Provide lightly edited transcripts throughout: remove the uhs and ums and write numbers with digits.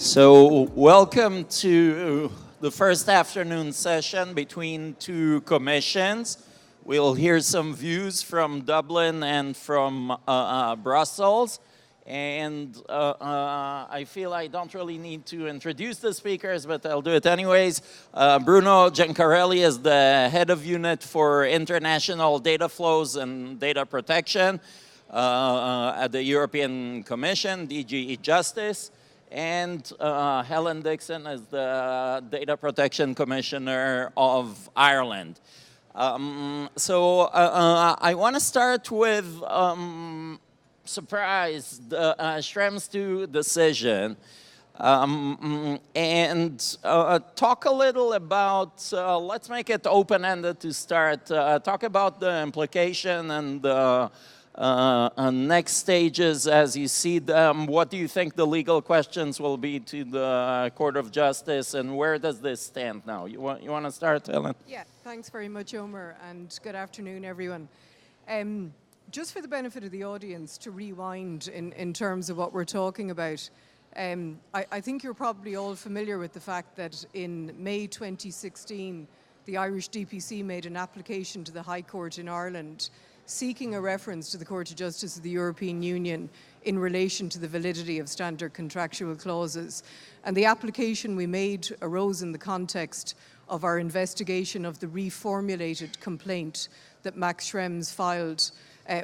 So welcome to the first afternoon session between two commissions. We'll hear some views from Dublin and from Brussels. And I feel I don't really need to introduce the speakers, but I'll do it anyways. Bruno Gencarelli is the head of unit for international data flows and data protection at the European Commission, DG Justice. And Helen Dixon is the Data Protection Commissioner of Ireland. So I want to start with surprise, the Schrems II decision, and talk a little about, let's make it open-ended to start, talk about the implication and the next stages as you see them. What do you think the legal questions will be to the Court of Justice, and where does this stand now? You want to start, Helen? Yeah, thanks very much, Omer, and good afternoon, everyone. Just for the benefit of the audience, to rewind in terms of what we're talking about, I think you're probably all familiar with the fact that in May 2016, the Irish DPC made an application to the High Court in Ireland seeking a reference to the Court of Justice of the European Union in relation to the validity of standard contractual clauses. And the application we made arose in the context of our investigation of the reformulated complaint that Max Schrems filed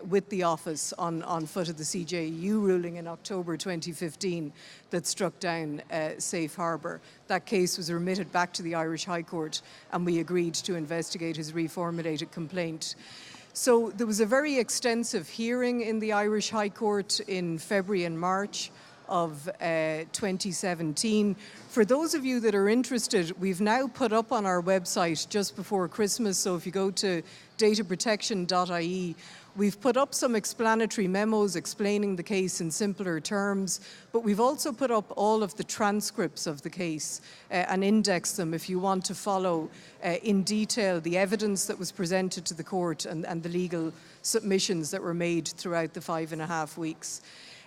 with the office on foot of the CJEU ruling in October 2015 that struck down Safe Harbour. That case was remitted back to the Irish High Court, and we agreed to investigate his reformulated complaint. So there was a very extensive hearing in the Irish High Court in February and March of 2017. For those of you that are interested, we've now put up on our website just before Christmas, so if you go to dataprotection.ie, we've put up some explanatory memos explaining the case in simpler terms, but we've also put up all of the transcripts of the case and indexed them if you want to follow in detail the evidence that was presented to the court and the legal submissions that were made throughout the 5.5 weeks.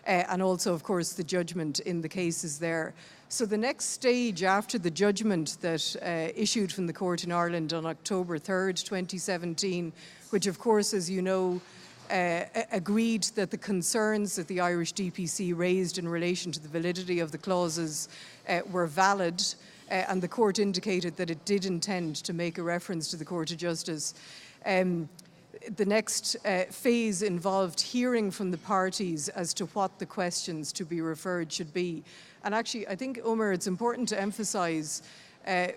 And also, of course, the judgment in the cases there. So the next stage after the judgment that issued from the court in Ireland on October 3rd, 2017, which of course, as you know, agreed that the concerns that the Irish DPC raised in relation to the validity of the clauses were valid, and the court indicated that it did intend to make a reference to the Court of Justice. The next phase involved hearing from the parties as to what the questions to be referred should be. And actually, I think, Omer, it's important to emphasise,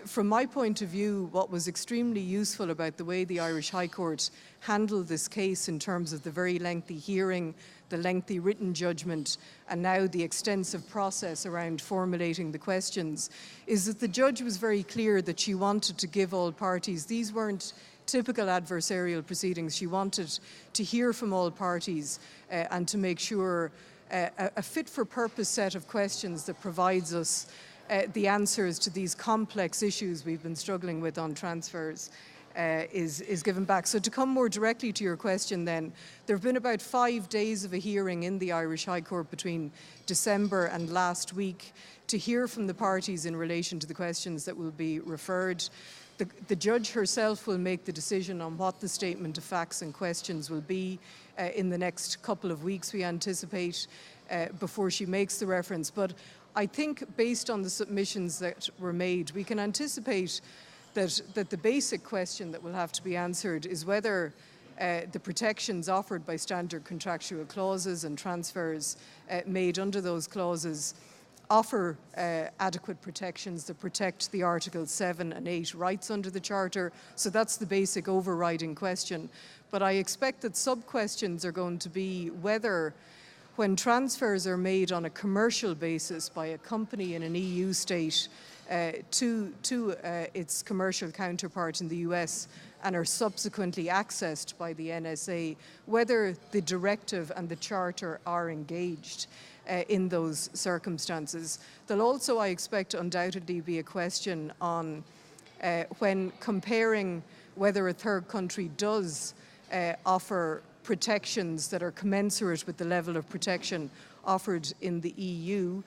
from my point of view, what was extremely useful about the way the Irish High Court handled this case in terms of the very lengthy hearing, the lengthy written judgment, and now the extensive process around formulating the questions, is that the judge was very clear that she wanted to give all parties, these weren't typical adversarial proceedings, she wanted to hear from all parties and to make sure a fit-for-purpose set of questions that provides us the answers to these complex issues we've been struggling with on transfers is given back. So to come more directly to your question then, there have been about 5 days of a hearing in the Irish High Court between December and last week to hear from the parties in relation to the questions that will be referred. The judge herself will make the decision on what the statement of facts and questions will be in the next couple of weeks, we anticipate, before she makes the reference. But I think based on the submissions that were made, we can anticipate that the basic question that will have to be answered is whether the protections offered by standard contractual clauses and transfers made under those clauses offer adequate protections that protect the Articles 7 and 8 rights under the Charter. So that's the basic overriding question. But I expect that sub-questions are going to be whether, when transfers are made on a commercial basis by a company in an EU state to its commercial counterpart in the US and are subsequently accessed by the NSA, whether the directive and the Charter are engaged in those circumstances. There'll also, I expect, undoubtedly be a question on when comparing whether a third country does offer protections that are commensurate with the level of protection offered in the EU,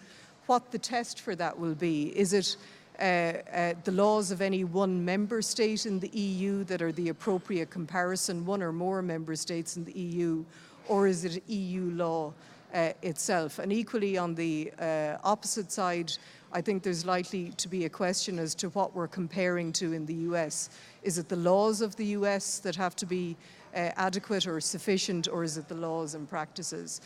what the test for that will be. Is it the laws of any one member state in the EU that are the appropriate comparison, one or more member states in the EU, or is it EU law itself? And equally on the opposite side, I think there's likely to be a question as to what we're comparing to in the US. Is it the laws of the US that have to be adequate or sufficient, or is it the laws and practices?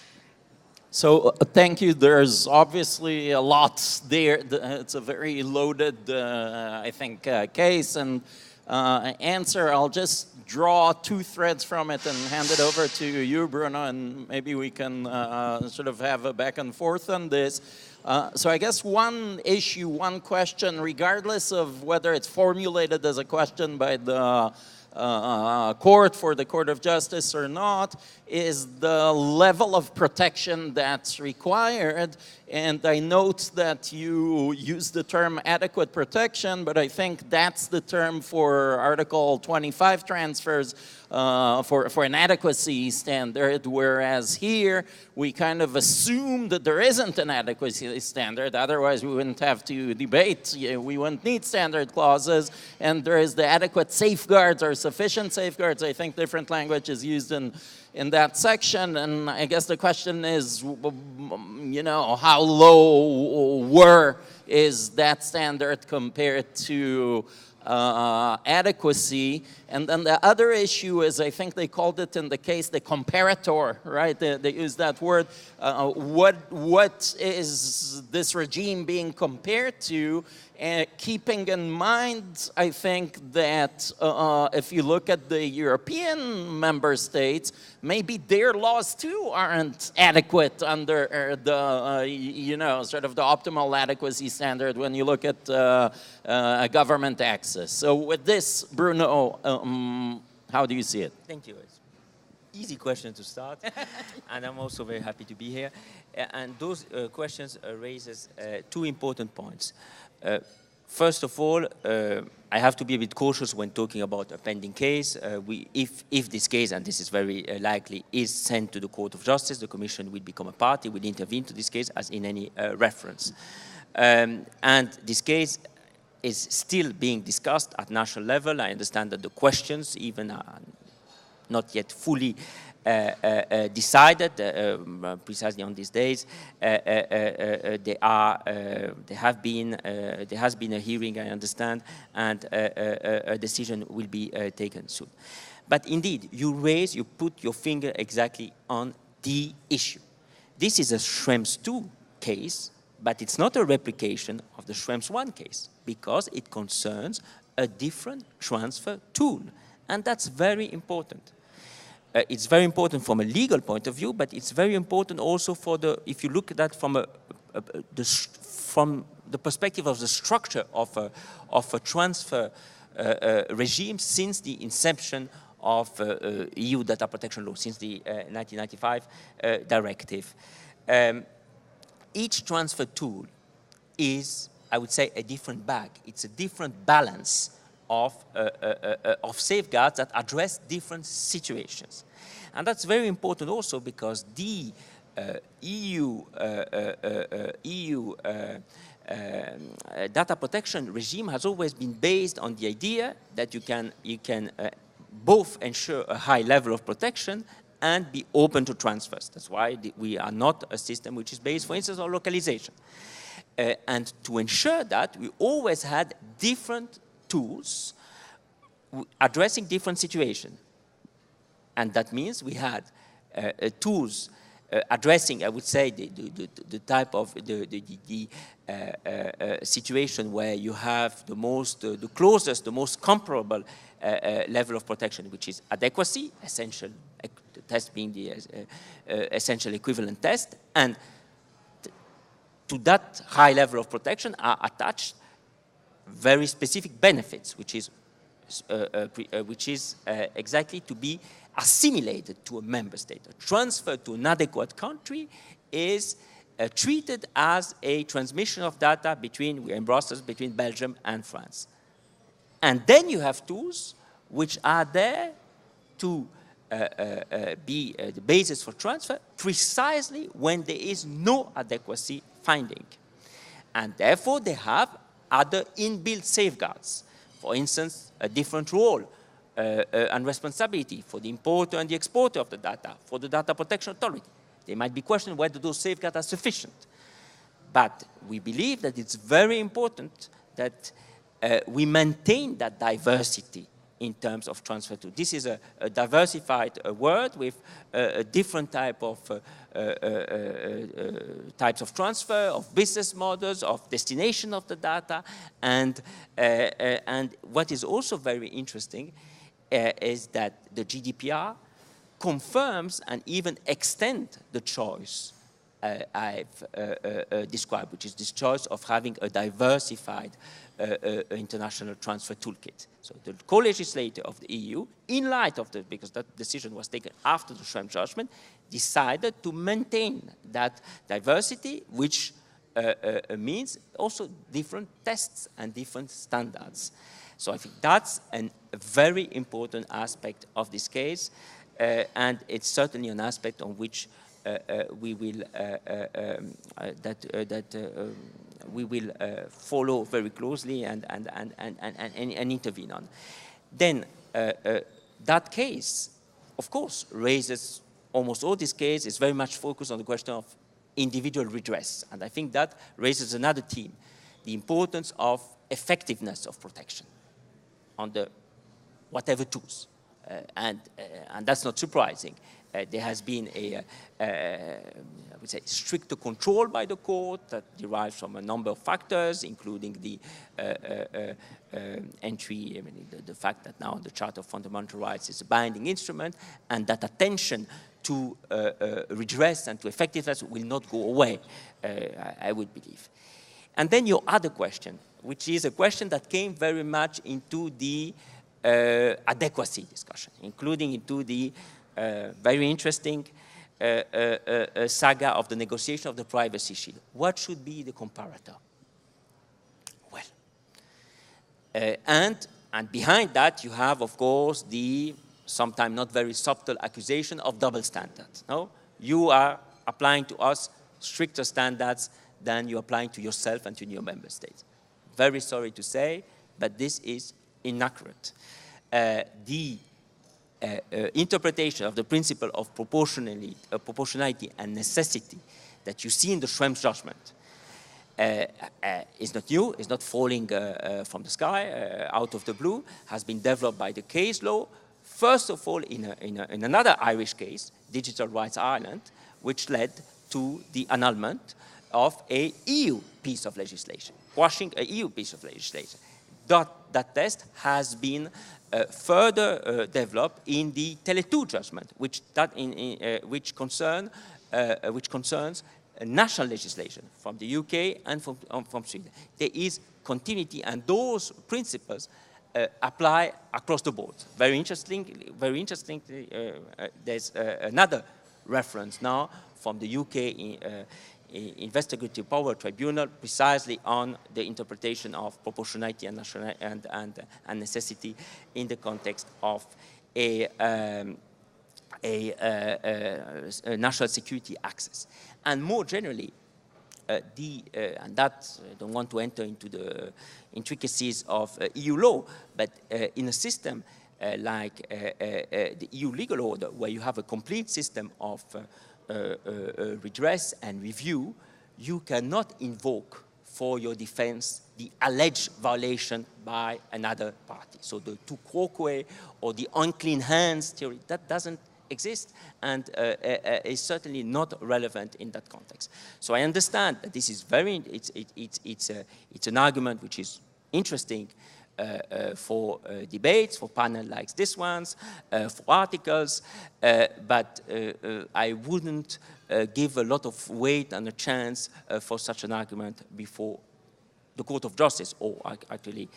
So thank you. There's obviously a lot there. It's a very loaded, I think, case and answer. I'll just draw two threads from it and hand it over to you, Bruno, and maybe we can sort of have a back and forth on this. So I guess one issue, one question, regardless of whether it's formulated as a question by the court for the Court of Justice or not, is the level of protection that's required. And I note that you use the term adequate protection, but I think that's the term for Article 25 transfers for an adequacy standard, whereas here we kind of assume that there isn't an adequacy standard, otherwise we wouldn't have to debate, we wouldn't need standard clauses, and there is the adequate safeguards or sufficient safeguards. I think different language is used in that section, and I guess the question is, you know, how low is that standard compared to adequacy? And then the other issue is, I think they called it in the case the comparator, right? They use that word. What is this regime being compared to? Keeping in mind, I think that if you look at the European member states, maybe their laws too aren't adequate under the, you know, sort of the optimal adequacy standard when you look at government access. So with this, Bruno, how do you see it? Thank you. Easy question to start, and I'm also very happy to be here. And those questions raises two important points. First of all, I have to be a bit cautious when talking about a pending case. If this case, and this is very likely, is sent to the Court of Justice, the Commission will become a party, will intervene to this case as in any reference. And this case is still being discussed at national level. I understand that the questions even are not yet fully decided precisely on these days. There has been a hearing, I understand, and a decision will be taken soon. But indeed, you put your finger exactly on the issue. This is a Schrems II case, but it's not a replication of the Schrems I case because it concerns a different transfer tool, and that's very important. It's very important from a legal point of view, but it's very important also for if you look at that from from the perspective of the structure of a transfer regime since the inception of EU data protection law, since the 1995 directive. Each transfer tool is, I would say, a different bag. It's a different balance of safeguards that address different situations. And that's very important also because the EU data protection regime has always been based on the idea that you can both ensure a high level of protection and be open to transfers. That's why we are not a system which is based, for instance, on localization. And to ensure that, we always had different tools addressing different situations. And that means we had tools addressing, I would say, the type of situation where you have the closest, the most comparable level of protection, which is adequacy, essential, the test being the essential equivalent test, and to that high level of protection are attached very specific benefits, which is exactly to be assimilated to a member state. A transfer to an adequate country is treated as a transmission of data between Belgium and France. And then you have tools which are there to be the basis for transfer precisely when there is no adequacy finding. And therefore, they have other inbuilt safeguards. For instance, a different role and responsibility for the importer and the exporter of the data, for the data protection authority. There might be questioned whether those safeguards are sufficient. But we believe that it's very important that we maintain that diversity in terms of transfer to. This is a diversified word with a different type of types of transfer, of business models, of destination of the data, and what is also very interesting is that the GDPR confirms and even extends the choice I've described, which is this choice of having a diversified international transfer toolkit. So the co-legislator of the EU, in light of the, because that decision was taken after the Schrems judgment, decided to maintain that diversity, which means also different tests and different standards. So I think that's a very important aspect of this case, and it's certainly an aspect on which we will we will follow very closely and intervene on. Then that case, of course, raises almost all this case is very much focused on the question of individual redress, and I think that raises another theme: the importance of effectiveness of protection on the whatever tools, and that's not surprising. There has been I would say, stricter control by the court that derives from a number of factors, including the entry, I mean, the fact that now the Charter of Fundamental Rights is a binding instrument, and that attention to redress and to effectiveness will not go away, I would believe. And then your other question, which is a question that came very much into the adequacy discussion, including into the very interesting saga of the negotiation of the privacy shield. What should be the comparator? Well, and behind that you have, of course, the sometimes not very subtle accusation of double standards. No? You are applying to us stricter standards than you're applying to yourself and to your member states. Very sorry to say, but this is inaccurate. The interpretation of the principle of proportionality and necessity that you see in the Schrems judgment is not new, is not falling from the sky, out of the blue, has been developed by the case law, first of all in another Irish case, Digital Rights Ireland, which led to the annulment of an EU piece of legislation, quashing an EU piece of legislation. That test has been further developed in the Tele2 judgment, which concerns national legislation from the UK and from Sweden. There is continuity, and those principles apply across the board. Very interesting. There's another reference now from the UK Investigative Power Tribunal precisely on the interpretation of proportionality and necessity in the context of a national security access. And more generally, and that I don't want to enter into the intricacies of EU law, but in a system like the EU legal order, where you have a complete system of redress and review, you cannot invoke for your defense the alleged violation by another party. So the tu quoque or the unclean hands theory, that doesn't exist and is certainly not relevant in that context. So I understand that this is it's an argument which is interesting for debates, for panels like this ones, for articles, but I wouldn't give a lot of weight and a chance for such an argument before the Court of Justice, or actually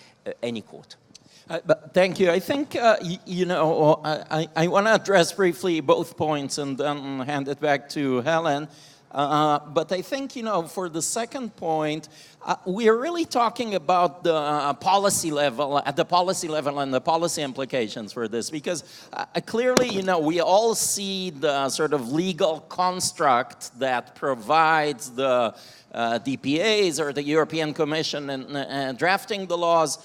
any court. But thank you. I think, you know, I want to address briefly both points and then hand it back to Helen. But I think, for the second point, we are really talking about the policy level, at the policy level and the policy implications for this, because clearly, we all see the sort of legal construct that provides the DPAs or the European Commission in drafting the laws,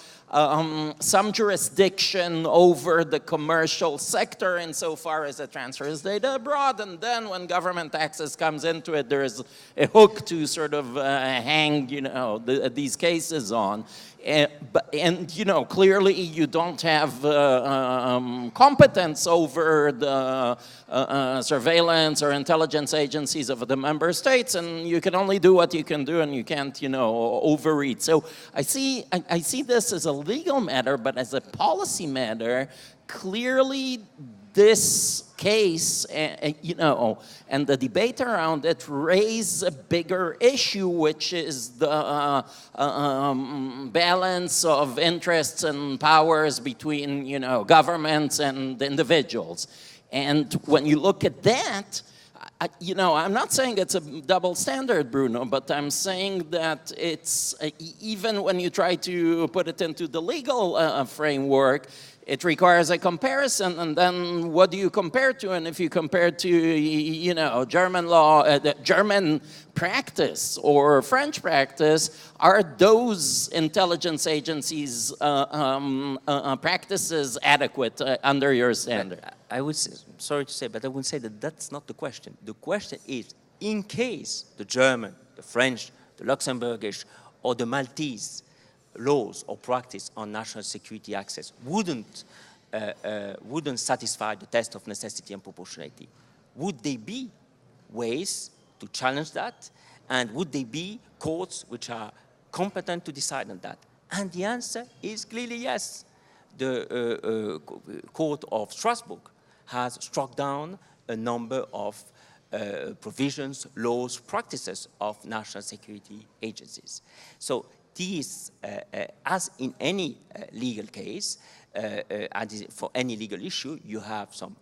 some jurisdiction over the commercial sector insofar as it transfers data abroad, and then when government access comes into it, there is a hook to sort of hang, these cases on. Clearly you don't have competence over the surveillance or intelligence agencies of the member states, and you can only do what you can do, and you can't, overreach. So I see this as a legal matter, but as a policy matter, clearly this case, and the debate around it raise a bigger issue, which is the balance of interests and powers between, governments and individuals. And when you look at that, I'm not saying it's a double standard, Bruno, but I'm saying that it's, even when you try to put it into the legal framework, it requires a comparison, and then what do you compare to? And if you compare to, German law, German practice or French practice, are those intelligence agencies' practices adequate under your standard? I would say, sorry to say, but I would say that that's not the question. The question is, in case the German, the French, the Luxembourgish, or the Maltese laws or practice on national security access wouldn't satisfy the test of necessity and proportionality, would there be ways to challenge that? And would there be courts which are competent to decide on that? And the answer is clearly yes. The Court of Strasbourg has struck down a number of provisions, laws, practices of national security agencies. So these, as in any legal case, and for any legal issue, you have some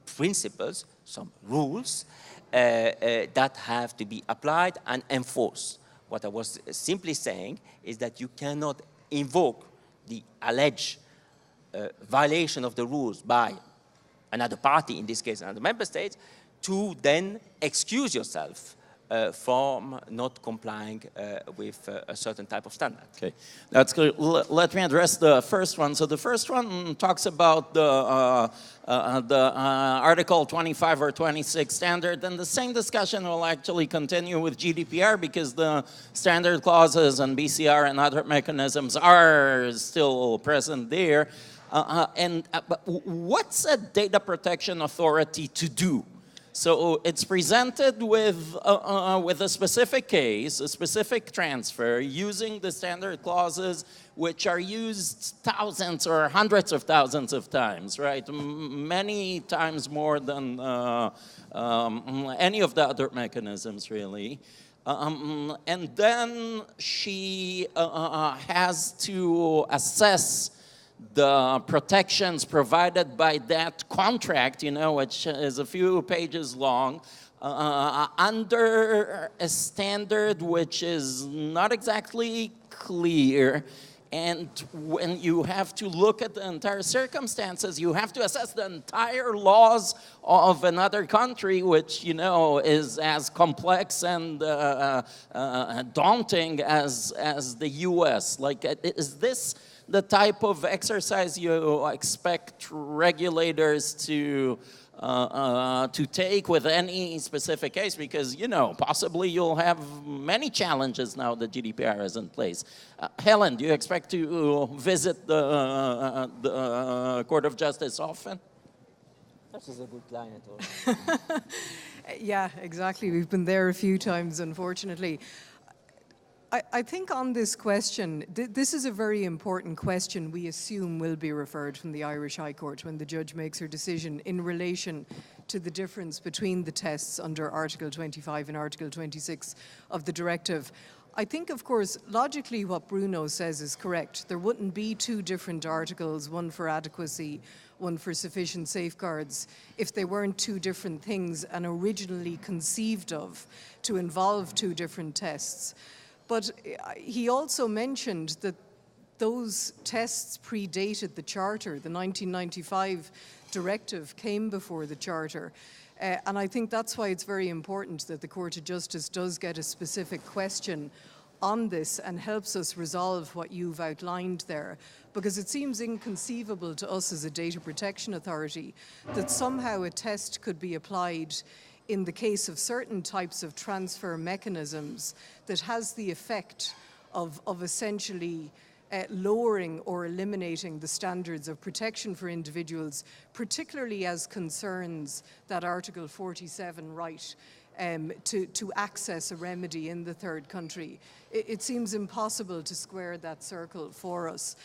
principles, some rules that have to be applied and enforced. What I was simply saying is that you cannot invoke the alleged violation of the rules by another party, in this case another member state, to then excuse yourself from not complying with a certain type of standard. Okay, that's good. Let me address the first one. So the first one talks about the Article 25 or 26 standard, and the same discussion will actually continue with GDPR because the standard clauses and BCR and other mechanisms are still present there. But what's a data protection authority to do? So it's presented with a specific case, a specific transfer, using the standard clauses, which are used thousands or hundreds of thousands of times, right? Many times more than any of the other mechanisms, really. And then she has to assess the protections provided by that contract, which is a few pages long, under a standard which is not exactly clear. And when you have to look at the entire circumstances, you have to assess the entire laws of another country, which, is as complex and daunting as the US. Like, is this the type of exercise you expect regulators to take with any specific case? Because, possibly you'll have many challenges now that GDPR is in place. Helen, do you expect to visit the Court of Justice often? That is a good client. Yeah, exactly. We've been there a few times, unfortunately. I think on this question, this is a very important question we assume will be referred from the Irish High Court when the judge makes her decision in relation to the difference between the tests under Article 25 and Article 26 of the directive. I think, of course, logically what Bruno says is correct. There wouldn't be two different articles, one for adequacy, one for sufficient safeguards if they weren't two different things and originally conceived of to involve two different tests. But he also mentioned that those tests predated the Charter. The 1995 directive came before the Charter. And I think that's why it's very important that the Court of Justice does get a specific question on this and helps us resolve what you've outlined there, because it seems inconceivable to us as a data protection authority that somehow a test could be applied in the case of certain types of transfer mechanisms that has the effect of essentially lowering or eliminating the standards of protection for individuals, particularly as concerns that Article 47 right to access a remedy in the third country. It seems impossible to square that circle for us.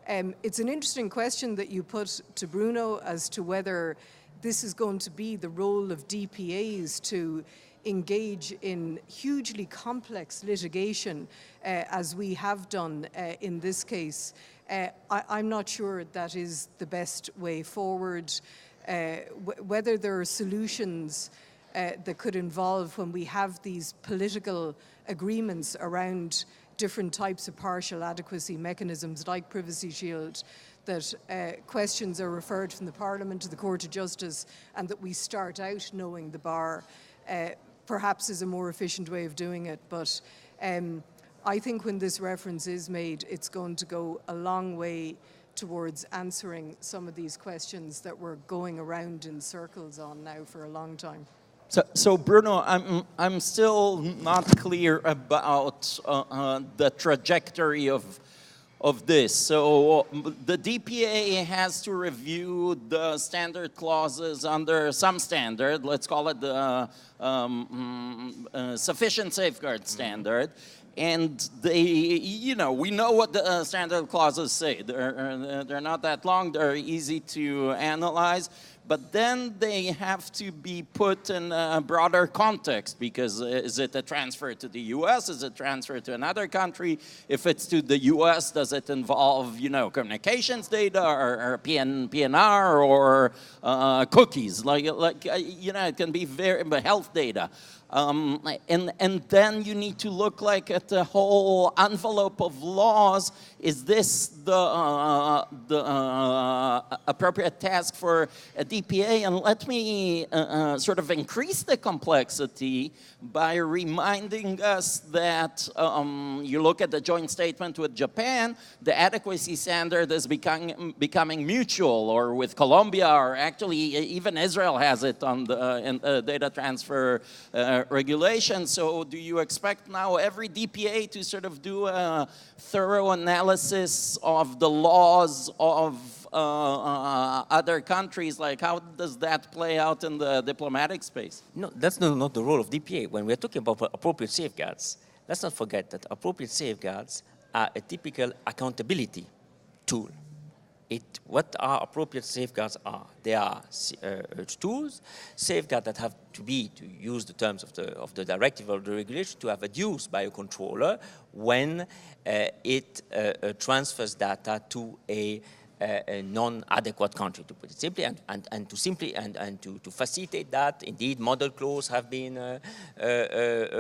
It's an interesting question that you put to Bruno as to whether this is going to be the role of DPAs to engage in hugely complex litigation as we have done in this case. I'm not sure that is the best way forward. Whether there are solutions that could involve when we have these political agreements around different types of partial adequacy mechanisms like Privacy Shield, that questions are referred from the Parliament to the Court of Justice and that we start out knowing the bar perhaps is a more efficient way of doing it. But I think when this reference is made, it's going to go a long way towards answering some of these questions that we're going around in circles on now for a long time. So Bruno, I'm still not clear about the trajectory of this. So the DPA has to review the standard clauses under some standard, let's call it the sufficient safeguard standard. And they, you know, we know what the standard clauses say. They're not that long, they're easy to analyze. But then they have to be put in a broader context, because is it a transfer to the US? Is it transfer to another country? If it's to the US, does it involve, you know, communications data or PNR or cookies? Like, you know, it can be very health data. And then you need to look like at the whole envelope of laws. Is this the appropriate task for a DPA? And let me sort of increase the complexity by reminding us that you look at the joint statement with Japan, the adequacy standard is becoming mutual, or with Colombia, or actually even Israel has it on the data transfer regulation. So do you expect now every DPA to sort of do a thorough analysis of the laws of other countries? Like, how does that play out in the diplomatic space? No, that's not the role of DPA. When we're talking about appropriate safeguards, let's not forget that appropriate safeguards are a typical accountability tool. What our appropriate safeguards are? They are tools, safeguards that have to be, to use the terms of the directive or the regulation, to have adduced by a controller when it transfers data to a non-adequate country, to put it simply, and to facilitate that. Indeed, model clauses have been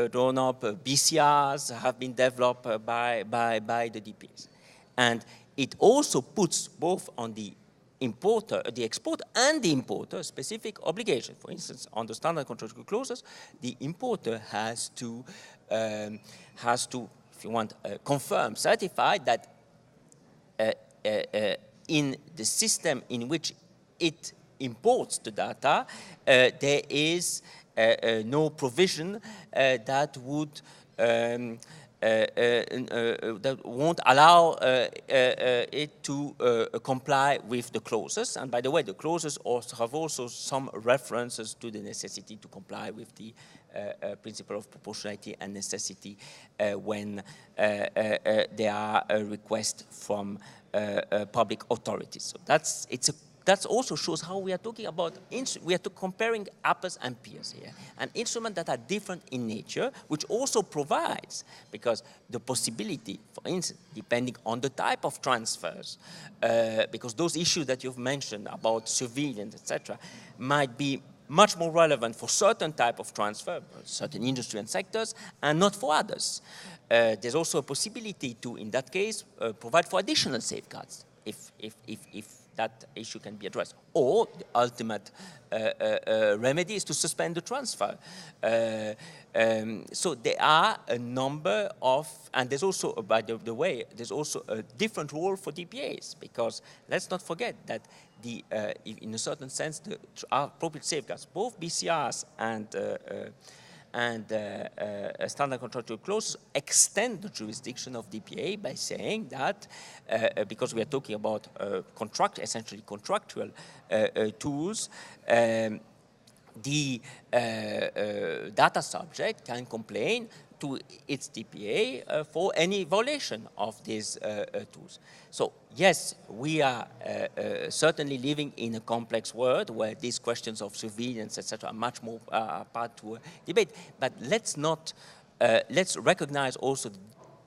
drawn up, BCRs have been developed by the DPs, and it also puts both on the importer, the exporter, and the importer specific obligations. For instance, on the standard contractual clauses, the importer has to, if you want, confirm, certify that in the system in which it imports the data, there is no provision that would that won't allow it to comply with the clauses. And by the way, the clauses also have also some references to the necessity to comply with the principle of proportionality and necessity when there are a request from public authorities. So it's a that also shows how we are talking about, we are comparing apples and pears here. An instrument that are different in nature, which also provides, because the possibility, for instance, depending on the type of transfers, because those issues that you've mentioned about surveillance, etc., might be much more relevant for certain type of transfer, certain industry and sectors, and not for others. There's also a possibility to, in that case, provide for additional safeguards if that issue can be addressed. Or the ultimate remedy is to suspend the transfer. So there are a number of, and there's also, by the way, there's also a different role for DPAs, because let's not forget that in a certain sense, the appropriate safeguards, both BCRs and standard contractual clauses extend the jurisdiction of DPA by saying that, because we are talking about essentially contractual tools, the data subject can complain to its DPA for any violation of these tools. So yes, we are certainly living in a complex world where these questions of surveillance, etc., are much more part to a debate. But let's recognize also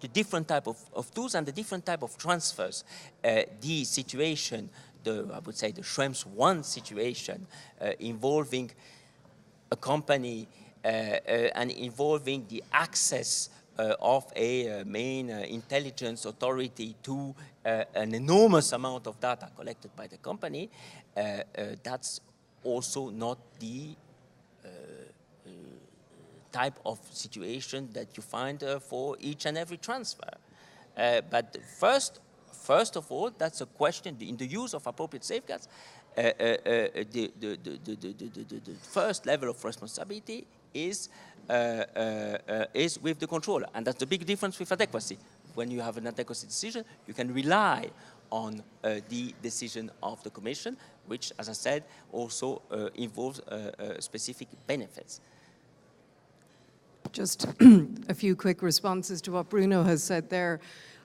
the different type of tools and the different type of transfers. The situation, I would say the Schrems 1 situation, involving a company and involving the access of a main intelligence authority to an enormous amount of data collected by the company, that's also not the type of situation that you find for each and every transfer. But first of all, that's a question in the use of appropriate safeguards. The first level of responsibility is with the controller, and that's the big difference with adequacy. When you have an adequacy decision, you can rely on the decision of the Commission, which, as I said, also involves specific benefits. Just a few quick responses to what Bruno has said there.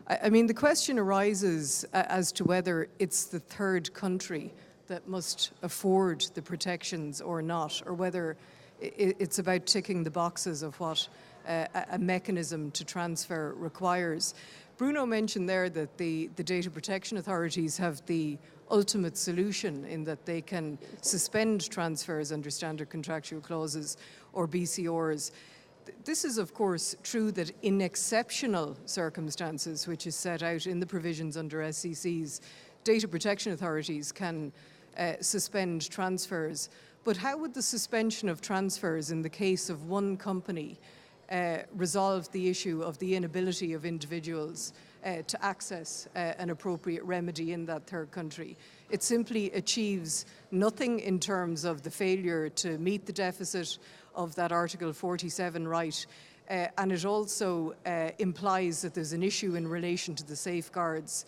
I mean, the question arises as to whether it's the third country that must afford the protections or not, or whether it's about ticking the boxes of what a mechanism to transfer requires. Bruno mentioned there that the data protection authorities have the ultimate solution in that they can suspend transfers under standard contractual clauses or BCRs. This is, of course, true that in exceptional circumstances, which is set out in the provisions under SCCs, data protection authorities can suspend transfers. But how would the suspension of transfers in the case of one company resolve the issue of the inability of individuals to access an appropriate remedy in that third country? It simply achieves nothing in terms of the failure to meet the deficit of that Article 47 right, and it also implies that there's an issue in relation to the safeguards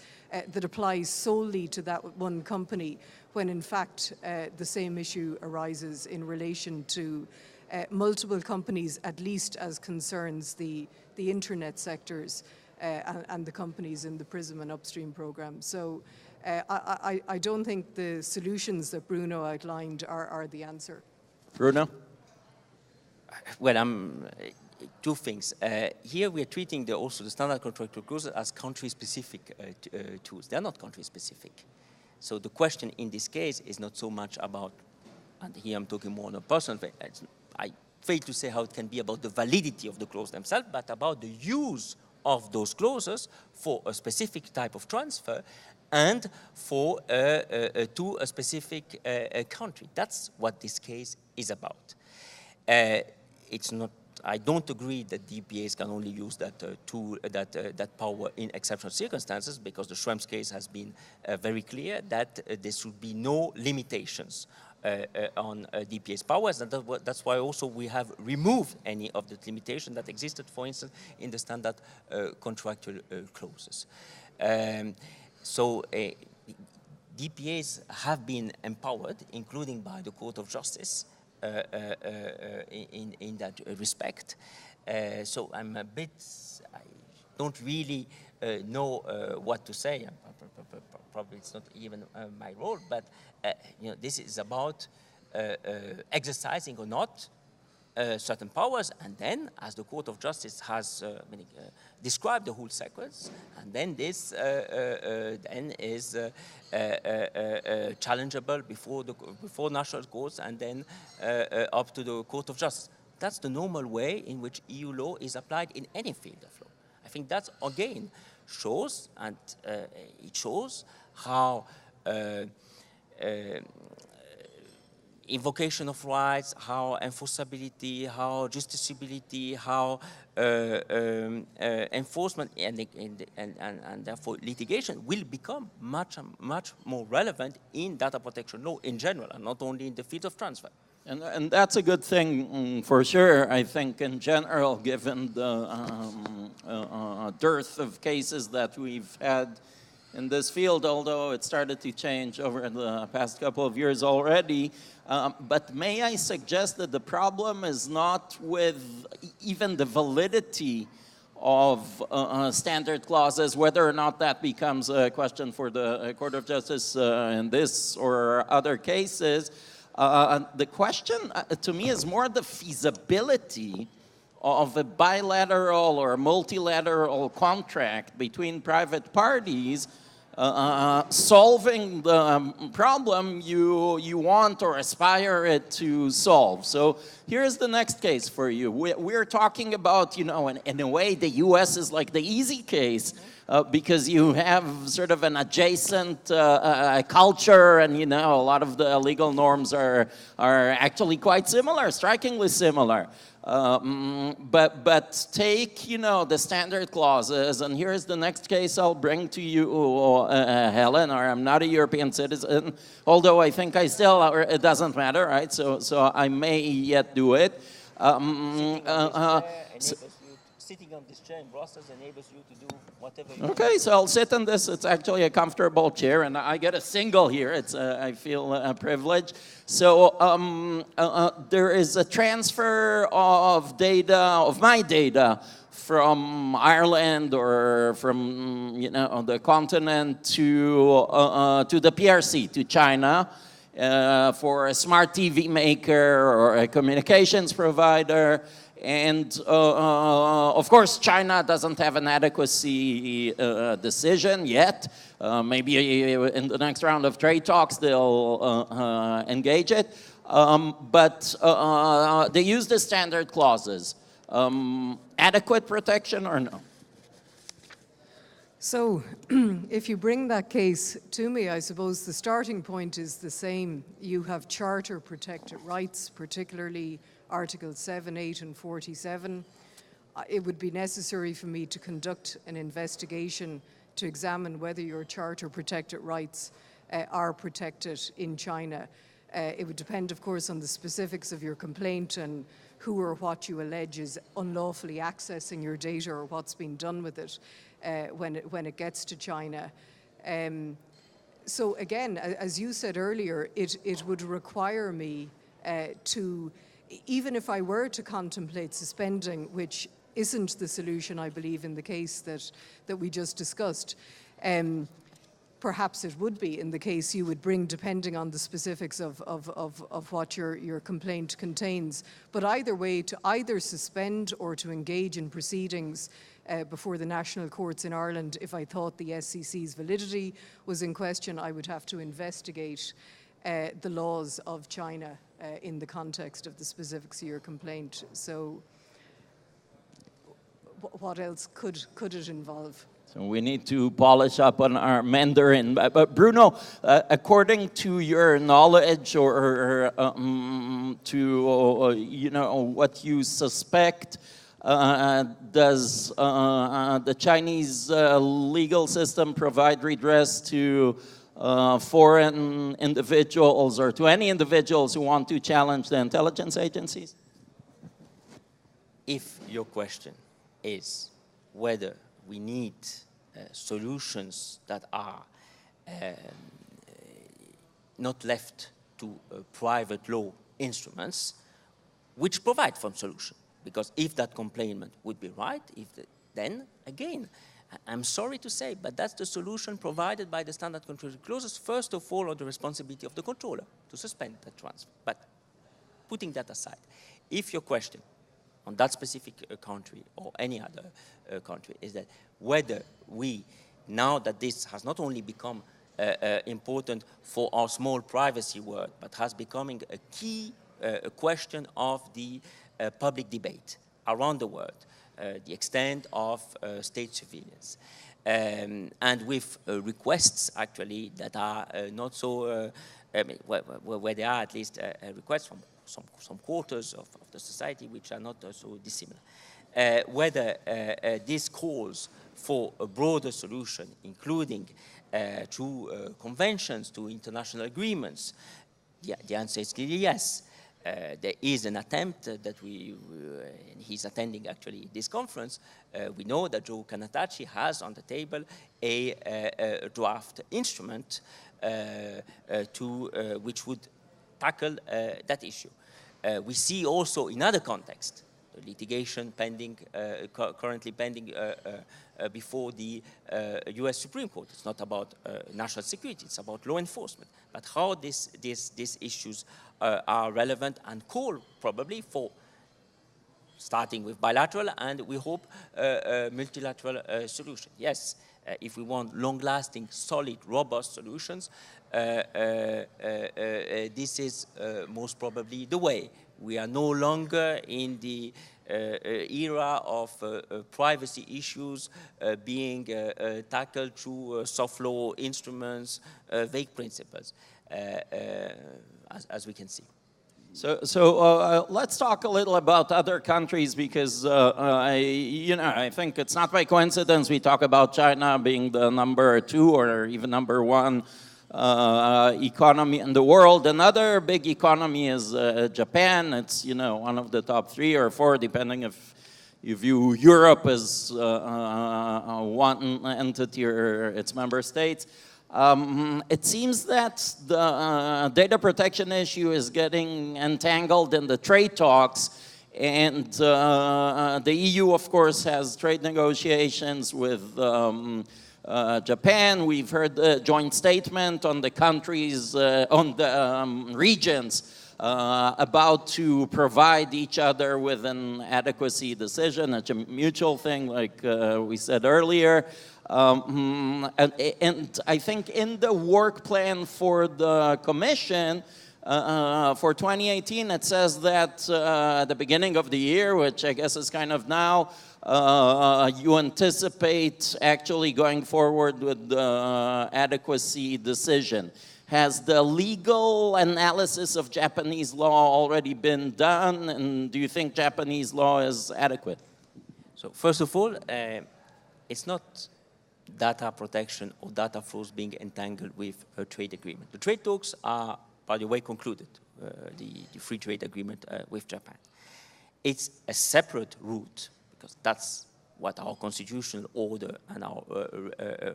that applies solely to that one company, when in fact the same issue arises in relation to multiple companies, at least as concerns the internet sectors and the companies in the PRISM and upstream program. So I don't think the solutions that Bruno outlined are the answer. Bruno? Well, two things. Here we are treating also the standard contractual clauses as country-specific tools. They are not country-specific. So the question in this case is not so much about, and here I'm talking more on a personal thing, I fail to say how it can be about the validity of the clause themselves, but about the use of those clauses for a specific type of transfer and for to a specific country. That's what this case is about. It's not. I don't agree that DPAs can only use that tool, that power in exceptional circumstances, because the Schrems case has been very clear that there should be no limitations on DPA's powers, and that's why also we have removed any of the limitation that existed, for instance, in the standard contractual clauses. So DPAs have been empowered, including by the Court of Justice, in that respect. So I'm I don't really know what to say. probably it's not even my role, but this is about exercising or not certain powers, and then, as the Court of Justice has described the whole sequence, and then this then is challengeable before national courts, and then up to the Court of Justice. That's the normal way in which EU law is applied in any field of law. I think that again shows, and it shows how invocation of rights, how enforceability, how justiciability, how enforcement and therefore litigation will become much more relevant in data protection law in general, and not only in the field of transfer. And that's a good thing for sure, I think, in general, given the dearth of cases that we've had in this field, although it started to change over the past couple of years already. But may I suggest that the problem is not with even the validity of standard clauses, whether or not that becomes a question for the Court of Justice in this or other cases. The question to me is more the feasibility of a bilateral or multilateral contract between private parties solving the problem you want or aspire it to solve. So here's the next case for you. We're talking about, in a way, the US is like the easy case because you have sort of an adjacent culture, and, a lot of the legal norms are actually quite similar, strikingly similar. But take, the standard clauses, and here's the next case I'll bring to you, Helen, or I'm not a European citizen, although I think I still, it doesn't matter, right? So I may yet do it. Sitting on this chair in Brussels enables you to do whatever you Okay, so I'll sit in this. It's actually a comfortable chair, and I get a single here. It's I feel privileged. So there is a transfer of data, of my data, from Ireland or from the continent to the PRC, to China, for a smart TV maker or a communications provider. And of course, China doesn't have an adequacy decision yet. Maybe in the next round of trade talks, they'll engage it. But they use the standard clauses. Adequate protection or no? So if you bring that case to me, I suppose the starting point is the same. You have charter protected rights, particularly Articles 7, 8, and 47. It would be necessary for me to conduct an investigation to examine whether your charter protected rights are protected in China. It would depend, of course, on the specifics of your complaint and who or what you allege is unlawfully accessing your data or what's been done with it when it gets to China. So again, as you said earlier, it would require me to, even if I were to contemplate suspending, which isn't the solution, I believe, in the case that we just discussed, perhaps it would be in the case you would bring, depending on the specifics of what your complaint contains. But either way, to either suspend or to engage in proceedings before the national courts in Ireland, if I thought the SCC's validity was in question, I would have to investigate the laws of China in the context of the specifics of your complaint. So what else could it involve? So we need to polish up on our Mandarin. But Bruno, according to your knowledge or to what you suspect, does the Chinese legal system provide redress to foreign individuals or to any individuals who want to challenge the intelligence agencies? If your question is whether we need solutions that are not left to private law instruments, which provide for solution. Because if that complainant would be right, then again, I'm sorry to say, but that's the solution provided by the standard control clauses, first of all, on the responsibility of the controller to suspend the transfer. But putting that aside, if your question on that specific country or any other country is that whether we, now that this has not only become important for our small privacy world, but has becoming a key question of the public debate around the world, the extent of state surveillance. And with requests, actually, that are not so, where there are at least requests from some quarters of the society which are not so dissimilar. Whether this calls for a broader solution, including through conventions, to international agreements, the answer is clearly yes. There is an attempt that and he's attending actually this conference. We know that Joe Kanatachi has on the table a draft instrument which would tackle that issue. We see also in other contexts, the litigation pending, currently pending before the US Supreme Court. It's not about national security, it's about law enforcement. But how these issues are relevant and call probably for starting with bilateral and we hope multilateral solution. Yes, if we want long-lasting, solid, robust solutions, this is most probably the way. We are no longer in the era of privacy issues being tackled through soft law instruments, vague principles, as we can see. So let's talk a little about other countries because I think it's not by coincidence we talk about China being the number 2 or even number 1 economy in the world. Another big economy is Japan. It's one of the top 3 or 4, depending if you view Europe as one entity or its member states. It seems that the data protection issue is getting entangled in the trade talks, and the EU, of course, has trade negotiations with Japan. We've heard the joint statement on the countries, on the regions, about to provide each other with an adequacy decision. It's a mutual thing, like we said earlier. And I think in the work plan for the Commission for 2018, it says that at the beginning of the year, which I guess is kind of now, you anticipate actually going forward with the adequacy decision. Has the legal analysis of Japanese law already been done, and do you think Japanese law is adequate? So first of all, it's not data protection or data flows being entangled with a trade agreement. The trade talks are, by the way, concluded, the free trade agreement with Japan. It's a separate route, because that's what our constitutional order and our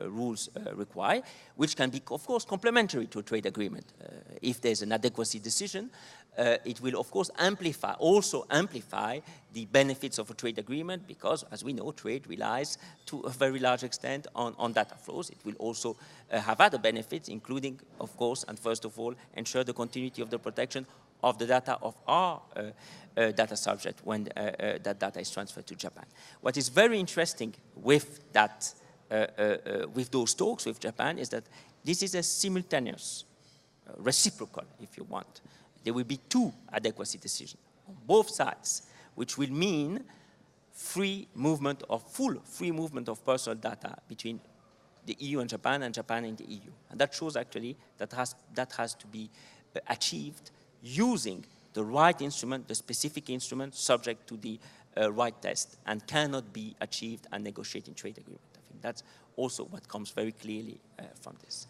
rules require, which can be, of course, complementary to a trade agreement. If there's an adequacy decision, it will, of course, also amplify the benefits of a trade agreement, because, as we know, trade relies to a very large extent on data flows. It will also have other benefits, including, of course, and first of all, ensure the continuity of the protection of the data of our data subject when that data is transferred to Japan. What is very interesting with that, with those talks with Japan, is that this is a simultaneous, reciprocal, if you want. There will be 2 adequacy decisions on both sides, which will mean full free movement of personal data between the EU and Japan and the EU. And that shows actually that has to be achieved using the right instrument, the specific instrument, subject to the right test, and cannot be achieved and negotiated in trade agreement. I think that's also what comes very clearly from this.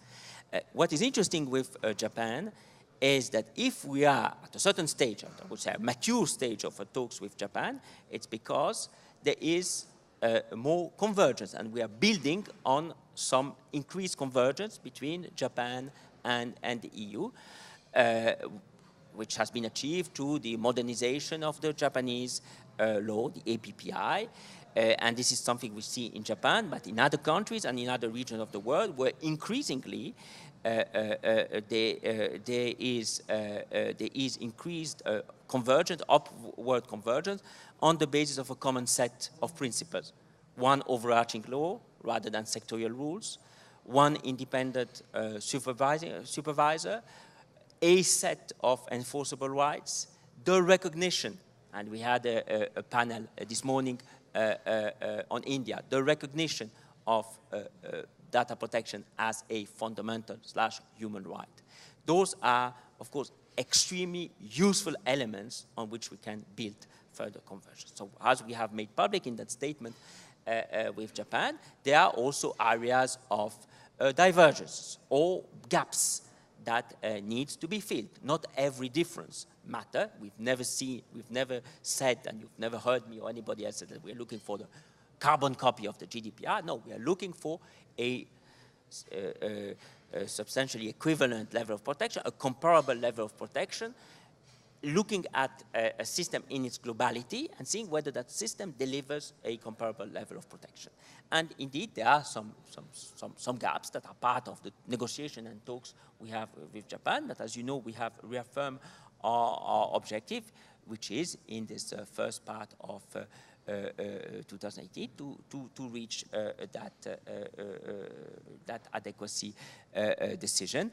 What is interesting with Japan is that if we are at a certain stage, I would say a mature stage of talks with Japan, it's because there is more convergence, and we are building on some increased convergence between Japan and the EU, which has been achieved through the modernization of the Japanese law, the APPI, And this is something we see in Japan, but in other countries and in other regions of the world, where increasingly there is increased convergence, upward convergence, on the basis of a common set of principles. One overarching law rather than sectorial rules, one independent supervisor, a set of enforceable rights, the recognition, and we had a panel this morning on India, the recognition of data protection as a fundamental / human right. Those are, of course, extremely useful elements on which we can build further convergence. So as we have made public in that statement with Japan, there are also areas of divergence or gaps that needs to be filled. Not every difference matter. We've never said, and you've never heard me or anybody else said that we're looking for the carbon copy of the GDPR. No, we are looking for a substantially equivalent level of protection, a comparable level of protection, looking at a system in its globality and seeing whether that system delivers a comparable level of protection. And indeed, there are some gaps that are part of the negotiation and talks we have with Japan, but as you know, we have reaffirmed our objective, which is in this first part of 2018 to reach that adequacy decision.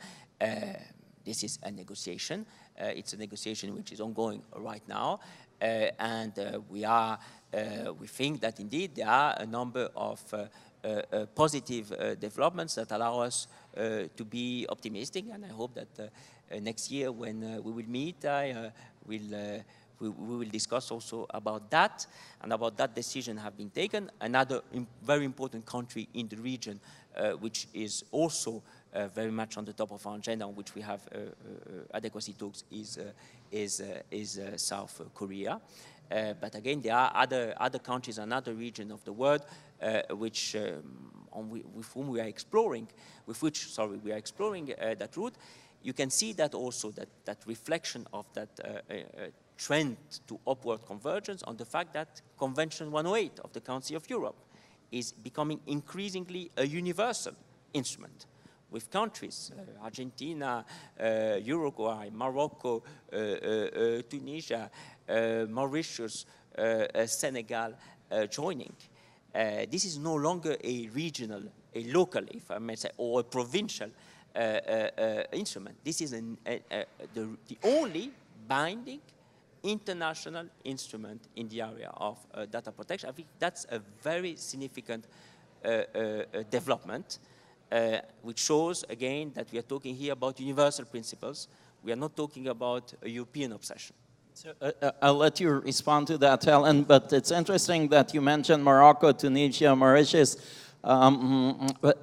This is a negotiation. It's a negotiation which is ongoing right now, and we think that indeed there are a number of positive developments that allow us to be optimistic, and I hope that next year when we will meet, we will discuss also about that, and about that decision have been taken. Another very important country in the region, which is also very much on the top of our agenda, on which we have adequacy talks, is South Korea. But again, there are other countries and other regions of the world with which we are exploring that route. You can see that also that reflection of that trend to upward convergence on the fact that Convention 108 of the Council of Europe is becoming increasingly a universal instrument, with countries, Argentina, Uruguay, Morocco, Tunisia, Mauritius, Senegal joining. This is no longer a regional, a local, if I may say, or a provincial instrument. This is the only binding international instrument in the area of data protection. I think that's a very significant development, which shows, again, that we are talking here about universal principles. We are not talking about a European obsession. So, I'll let you respond to that, Helen, but it's interesting that you mentioned Morocco, Tunisia, Mauritius,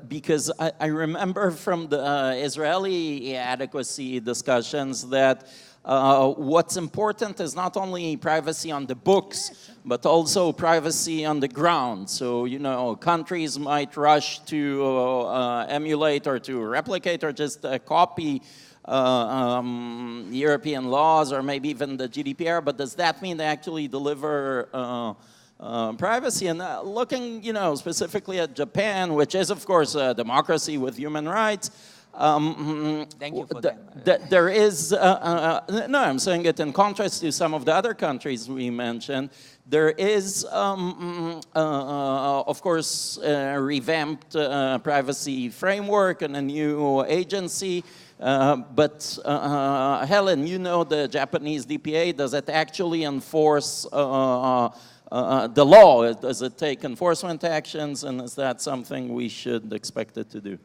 because I remember from the Israeli adequacy discussions that what's important is not only privacy on the books, but also privacy on the ground. So, you know, countries might rush to emulate or to replicate or just copy European laws or maybe even the GDPR, but does that mean they actually deliver privacy? And looking, you know, specifically at Japan, which is, of course, a democracy with human rights, thank you for that. There is, no, I'm saying it in contrast to some of the other countries we mentioned, there is, of course, a revamped privacy framework and a new agency. But Helen, you know the Japanese DPA, does it actually enforce the law? Does it take enforcement actions, and is that something we should expect it to do?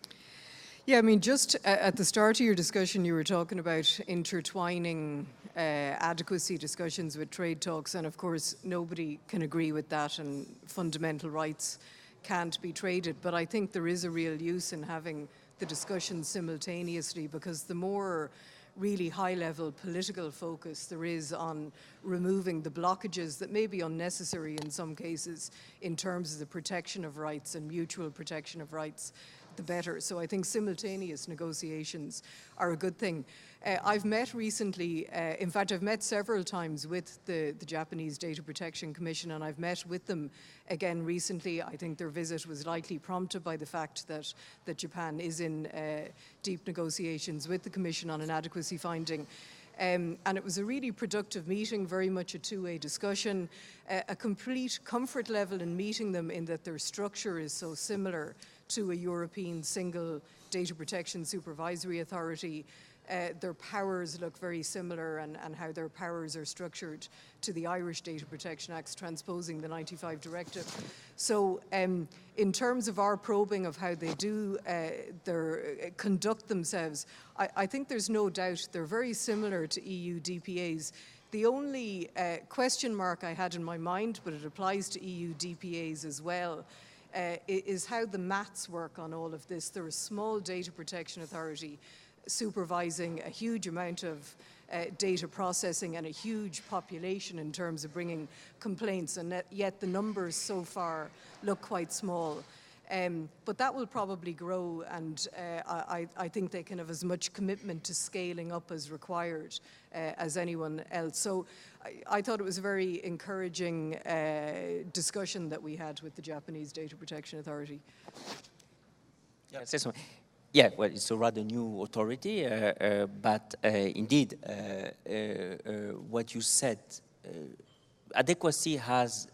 Yeah, I mean, just at the start of your discussion, you were talking about intertwining adequacy discussions with trade talks, and of course, nobody can agree with that, and fundamental rights can't be traded. But I think there is a real use in having the discussions simultaneously, because the more really high-level political focus there is on removing the blockages that may be unnecessary in some cases in terms of the protection of rights and mutual protection of rights, the better. So I think simultaneous negotiations are a good thing. I've met recently, in fact, I've met several times with the Japanese Data Protection Commission, and I've met with them again recently. I think their visit was likely prompted by the fact that Japan is in deep negotiations with the Commission on an adequacy finding. And it was a really productive meeting, very much a two-way discussion, a complete comfort level in meeting them in that their structure is so similar to a European single data protection supervisory authority. Their powers look very similar, and how their powers are structured to the Irish Data Protection Acts transposing the 95 directive. So in terms of our probing of how they do conduct themselves, I think there's no doubt they're very similar to EU DPAs. The only question mark I had in my mind, but it applies to EU DPAs as well, is how the maths work on all of this. They're a small data protection authority supervising a huge amount of data processing and a huge population in terms of bringing complaints, and yet the numbers so far look quite small. But that will probably grow, and I think they can have as much commitment to scaling up as required as anyone else. So I thought it was a very encouraging discussion that we had with the Japanese Data Protection Authority. Yeah, well, it's a rather new authority, but indeed, what you said, adequacy has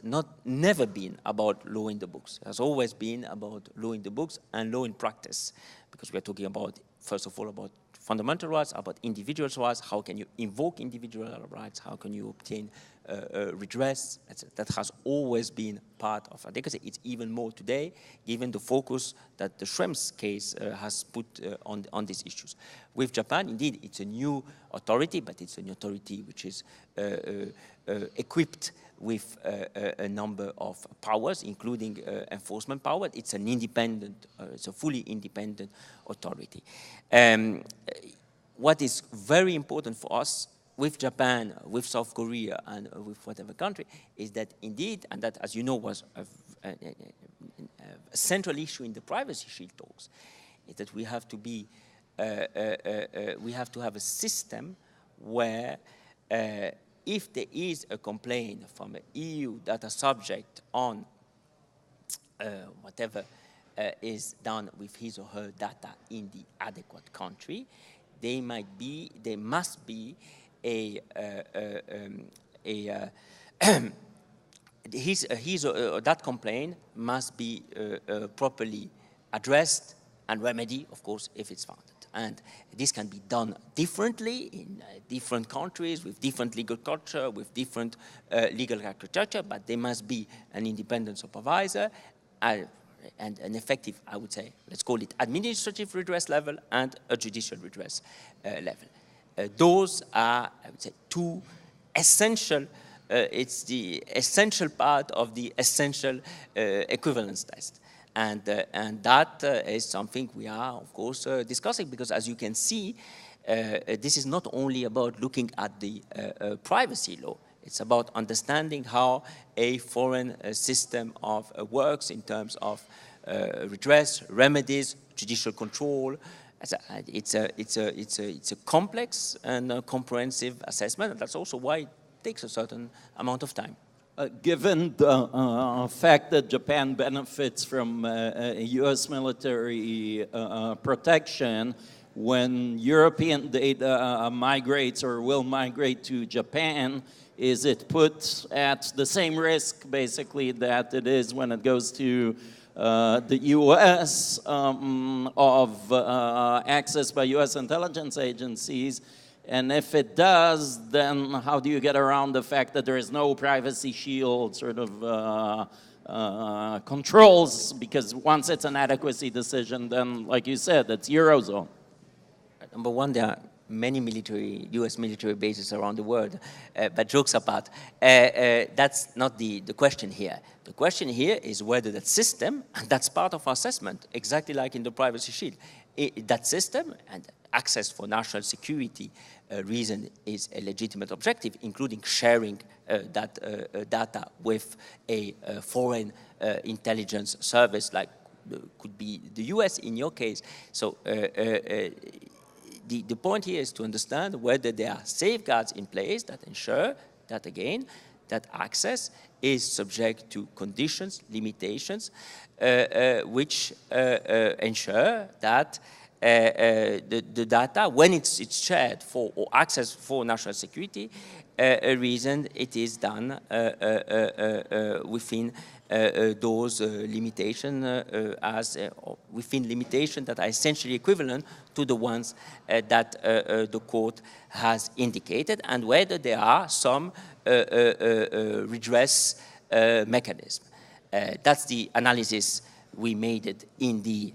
never been about law in the books. It has always been about law in the books and law in practice, because we are talking about, first of all, about fundamental rights, about individuals' rights. How can you invoke individual rights? How can you obtain redress? That has always been part of adequacy. It's even more today, given the focus that the Schrems case has put on these issues. With Japan, indeed, it's a new authority, but it's an authority which is equipped with a number of powers, including enforcement power. It's an independent, it's a fully independent authority. What is very important for us with Japan, with South Korea, and with whatever country, is that indeed, and that, as you know, was a central issue in the Privacy Shield talks, is that we have to be, we have to have a system where if there is a complaint from an EU data subject on whatever is done with his or her data in the adequate country, there must be that complaint must be properly addressed and remedied, of course, if it's founded. And this can be done differently in different countries, with different legal culture, with different legal architecture, but there must be an independent supervisor and an effective, I would say, let's call it administrative redress level and a judicial redress level. Those are, I would say, two essential, it's the essential part of the essential equivalence test. And that is something we are, of course, discussing, because as you can see, this is not only about looking at the privacy law. It's about understanding how a foreign system of works in terms of redress, remedies, judicial control. It's a complex and comprehensive assessment, and that's also why it takes a certain amount of time. Given the fact that Japan benefits from U.S. military protection, when European data migrates or will migrate to Japan, is it put at the same risk, basically, that it is when it goes to the U.S. Of access by U.S. intelligence agencies? And if it does, then how do you get around the fact that there is no privacy shield sort of controls? Because once it's an adequacy decision, then, like you said, it's Eurozone. Number one, there are many U.S. military bases around the world, but jokes apart, that's not the question here. The question here is whether that system, and that's part of our assessment, exactly like in the Privacy Shield, that system and access for national security reason is a legitimate objective, including sharing that data with a foreign intelligence service like could be the US in your case. So the point here is to understand whether there are safeguards in place that ensure that, again, that access is subject to conditions, limitations, which ensure that the data, when it's shared for or access for national security reason, it is done within those limitations within limitations that are essentially equivalent to the ones that the court has indicated, and whether there are some redress mechanism. That's the analysis we made it in the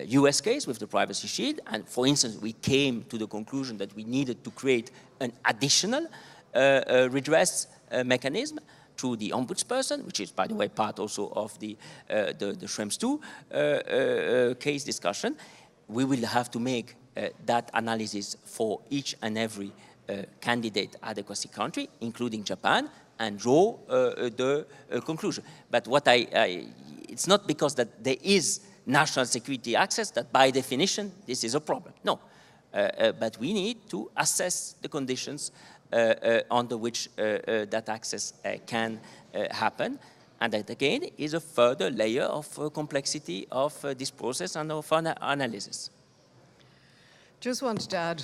US case with the privacy shield. And for instance, we came to the conclusion that we needed to create an additional redress mechanism through the ombudsperson, which is, by the way, part also of the Schrems II case discussion. We will have to make that analysis for each and every candidate adequacy country, including Japan, and draw the conclusion. But what it's not because that there is national security access that by definition this is a problem. No, but we need to assess the conditions under which that access can happen. And that again is a further layer of complexity of this process and of analysis. Just wanted to add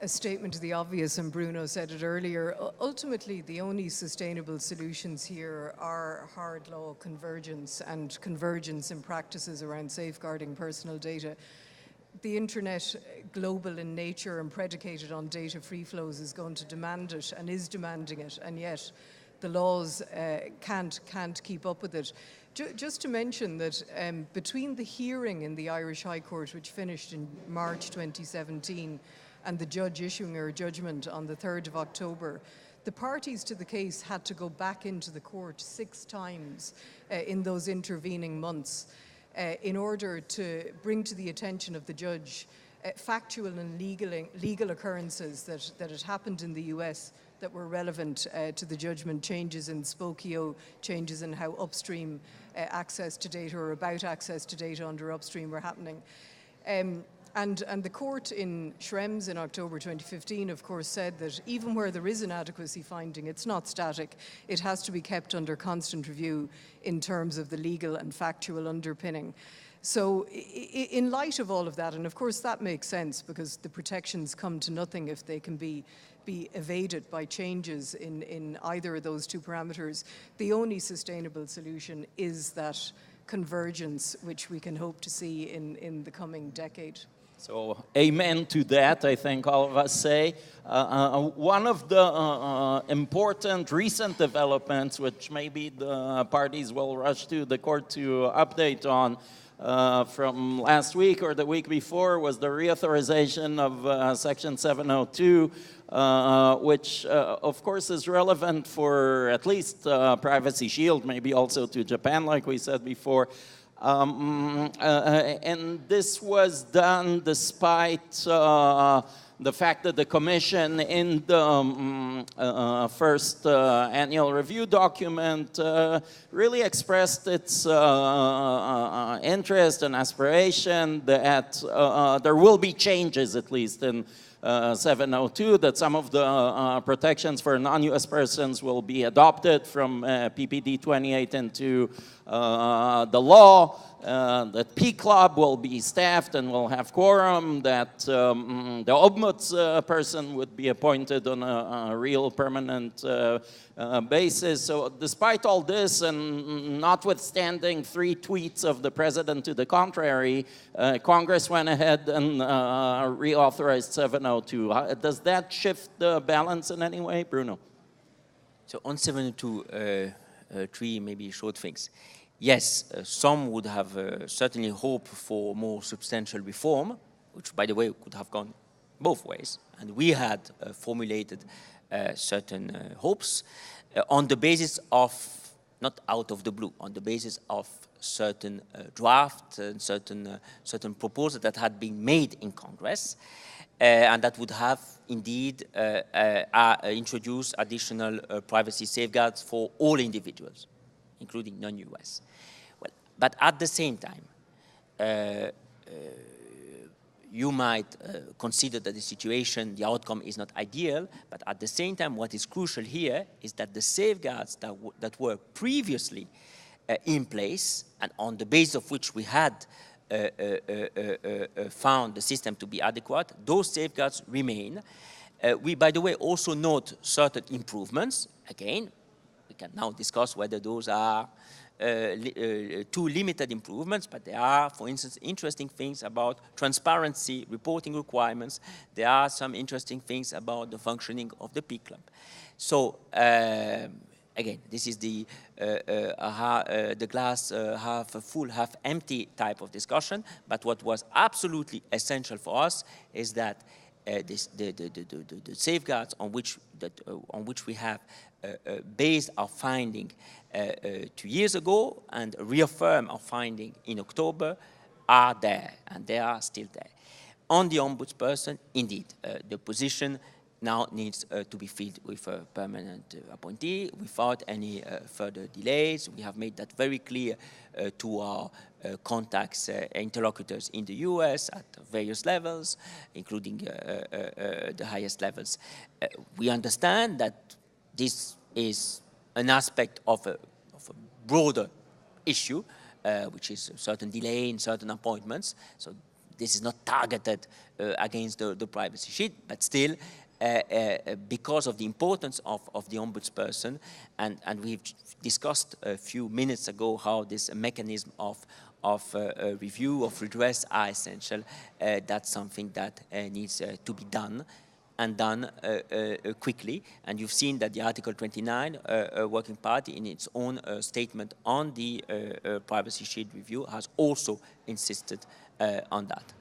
a statement to the obvious, and Bruno said it earlier. Ultimately, the only sustainable solutions here are hard law convergence and convergence in practices around safeguarding personal data. The internet, global in nature and predicated on data free flows, is going to demand it and is demanding it, and yet the laws can't keep up with it. Just to mention that between the hearing in the Irish High Court, which finished in March 2017, and the judge issuing her judgment on the 3rd of October, the parties to the case had to go back into the court 6 times in those intervening months in order to bring to the attention of the judge factual and legal occurrences that had happened in the US that were relevant to the judgment, changes in Spokio, changes in how upstream access to data or about access to data under upstream were happening. And the court in Schrems in October 2015, of course, said that even where there is an adequacy finding, it's not static. It has to be kept under constant review in terms of the legal and factual underpinning. So in light of all of that, and of course that makes sense because the protections come to nothing if they can be evaded by changes in either of those 2 parameters, the only sustainable solution is that convergence, which we can hope to see in the coming decade. So, amen to that, I think all of us say. One of the important recent developments, which maybe the parties will rush to the court to update on from last week or the week before, was the reauthorization of Section 702, which, of course, is relevant for at least Privacy Shield, maybe also to Japan, like we said before. And this was done despite the fact that the Commission in the first annual review document really expressed its interest and aspiration that there will be changes, at least in 702, that some of the protections for non-US persons will be adopted from PPD 28 into the law, that P-Club will be staffed and will have quorum, that the ombudsperson would be appointed on a real permanent basis. So despite all this, and notwithstanding 3 tweets of the president to the contrary, Congress went ahead and reauthorized 702. Does that shift the balance in any way, Bruno? So on 702, 3 maybe short things. Yes, some would have certainly hoped for more substantial reform, which, by the way, could have gone both ways. And we had formulated certain hopes on the basis of, not out of the blue, on the basis of certain drafts and certain proposals that had been made in Congress, and that would have indeed introduced additional privacy safeguards for all individuals, including non-US. Well, But at the same time, you might consider that the situation, the outcome is not ideal, but at the same time, what is crucial here is that the safeguards that were previously in place and on the basis of which we had found the system to be adequate, those safeguards remain. We, by the way, also note certain improvements. Again, we can now discuss whether those are too limited improvements, but there are, for instance, interesting things about transparency, reporting requirements. There are some interesting things about the functioning of the P Club. So, again, this is the glass half full, half empty type of discussion, but what was absolutely essential for us is that the safeguards on which we have based our finding 2 years ago and reaffirm our finding in October are there, and they are still there. On the ombudsperson, indeed, the position now needs to be filled with a permanent appointee without any further delays. We have made that very clear to our contacts, interlocutors in the US at various levels, including the highest levels. We understand that this is an aspect of a broader issue, which is a certain delay in certain appointments. So this is not targeted against the privacy sheet, but still, because of the importance of the ombudsperson, and we've discussed a few minutes ago how this mechanism of review, of redress are essential, that's something that needs to be done, and done quickly. And you've seen that the Article 29 Working Party, in its own statement on the privacy shield review, has also insisted on that.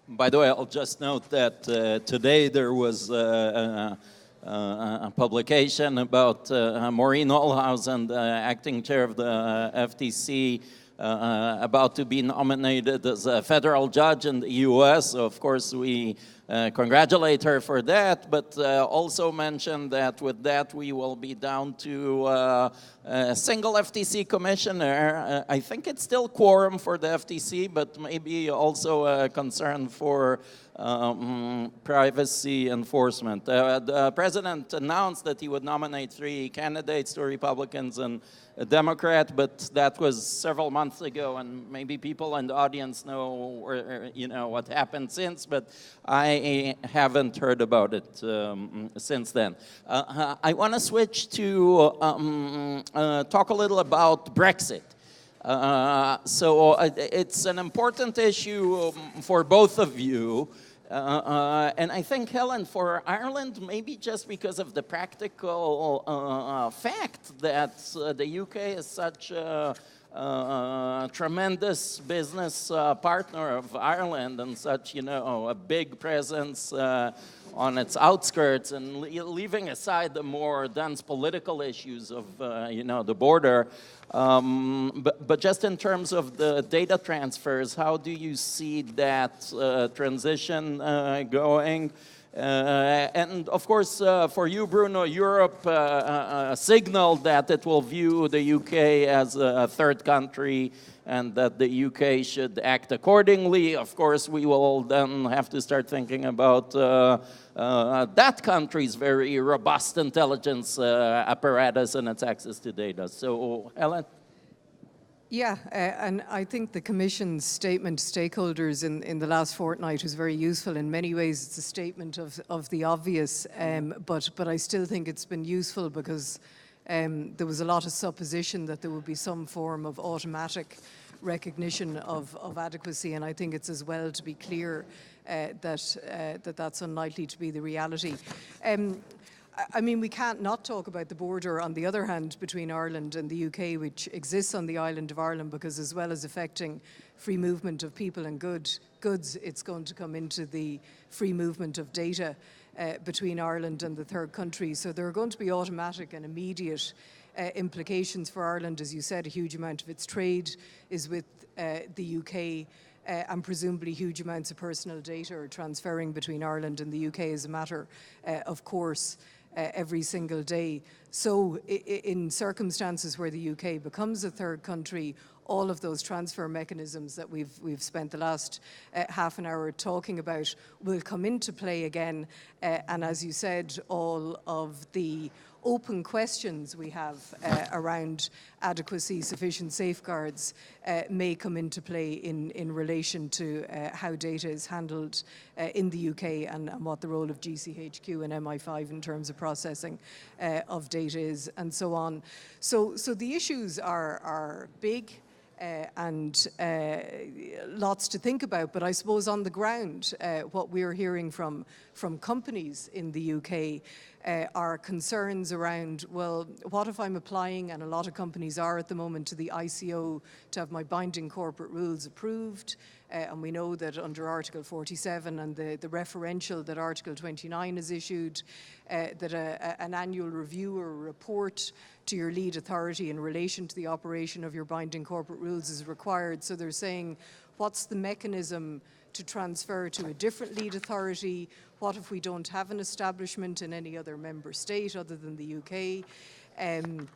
By the way, I'll just note that today there was a publication about Maureen Olhausen, the acting chair of the FTC, about to be nominated as a federal judge in the US. So of course, we congratulate her for that, but also mention that with that we will be down to a single FTC commissioner. I think it's still quorum for the FTC, but maybe also a concern for privacy enforcement. The president announced that he would nominate 3 candidates, 2 Republicans and a Democrat, but that was several months ago, and maybe people in the audience know what happened since, but I haven't heard about it since then. I want to switch to talk a little about Brexit. So it's an important issue for both of you. And I think, Helen, for Ireland, maybe just because of the practical fact that the UK is such a tremendous business partner of Ireland and such, a big presence on its outskirts, and leaving aside the more dense political issues of, the border. But just in terms of the data transfers, how do you see that transition going? And of course, for you, Bruno, Europe signaled that it will view the UK as a third country and that the UK should act accordingly. Of course, we will then have to start thinking about that country's very robust intelligence apparatus and its access to data. So, Helen? Yeah, and I think the Commission's statement to stakeholders in the last fortnight was very useful. In many ways, it's a statement of the obvious, but I still think it's been useful because there was a lot of supposition that there would be some form of automatic recognition of adequacy, and I think it's as well to be clear that that's unlikely to be the reality. I mean, we can't not talk about the border, on the other hand, between Ireland and the UK, which exists on the island of Ireland, because as well as affecting free movement of people and goods, it's going to come into the free movement of data between Ireland and the third country. So there are going to be automatic and immediate implications for Ireland. As you said, a huge amount of its trade is with the UK, and presumably huge amounts of personal data are transferring between Ireland and the UK as a matter of course every single day. So in circumstances where the UK becomes a third country, all of those transfer mechanisms that we've spent the last half an hour talking about will come into play again. And as you said, all of the open questions we have around adequacy, sufficient safeguards may come into play in relation to how data is handled in the UK and what the role of GCHQ and MI5 in terms of processing of data is and so on. So the issues are big. And lots to think about, but I suppose on the ground, what we're hearing from companies in the UK are concerns around, well, what if I'm applying, and a lot of companies are at the moment, to the ICO to have my binding corporate rules approved, and we know that under Article 47 and the referential that Article 29 has issued, that an annual review or report to your lead authority in relation to the operation of your binding corporate rules is required. So they're saying, what's the mechanism to transfer to a different lead authority? What if we don't have an establishment in any other member state other than the UK? And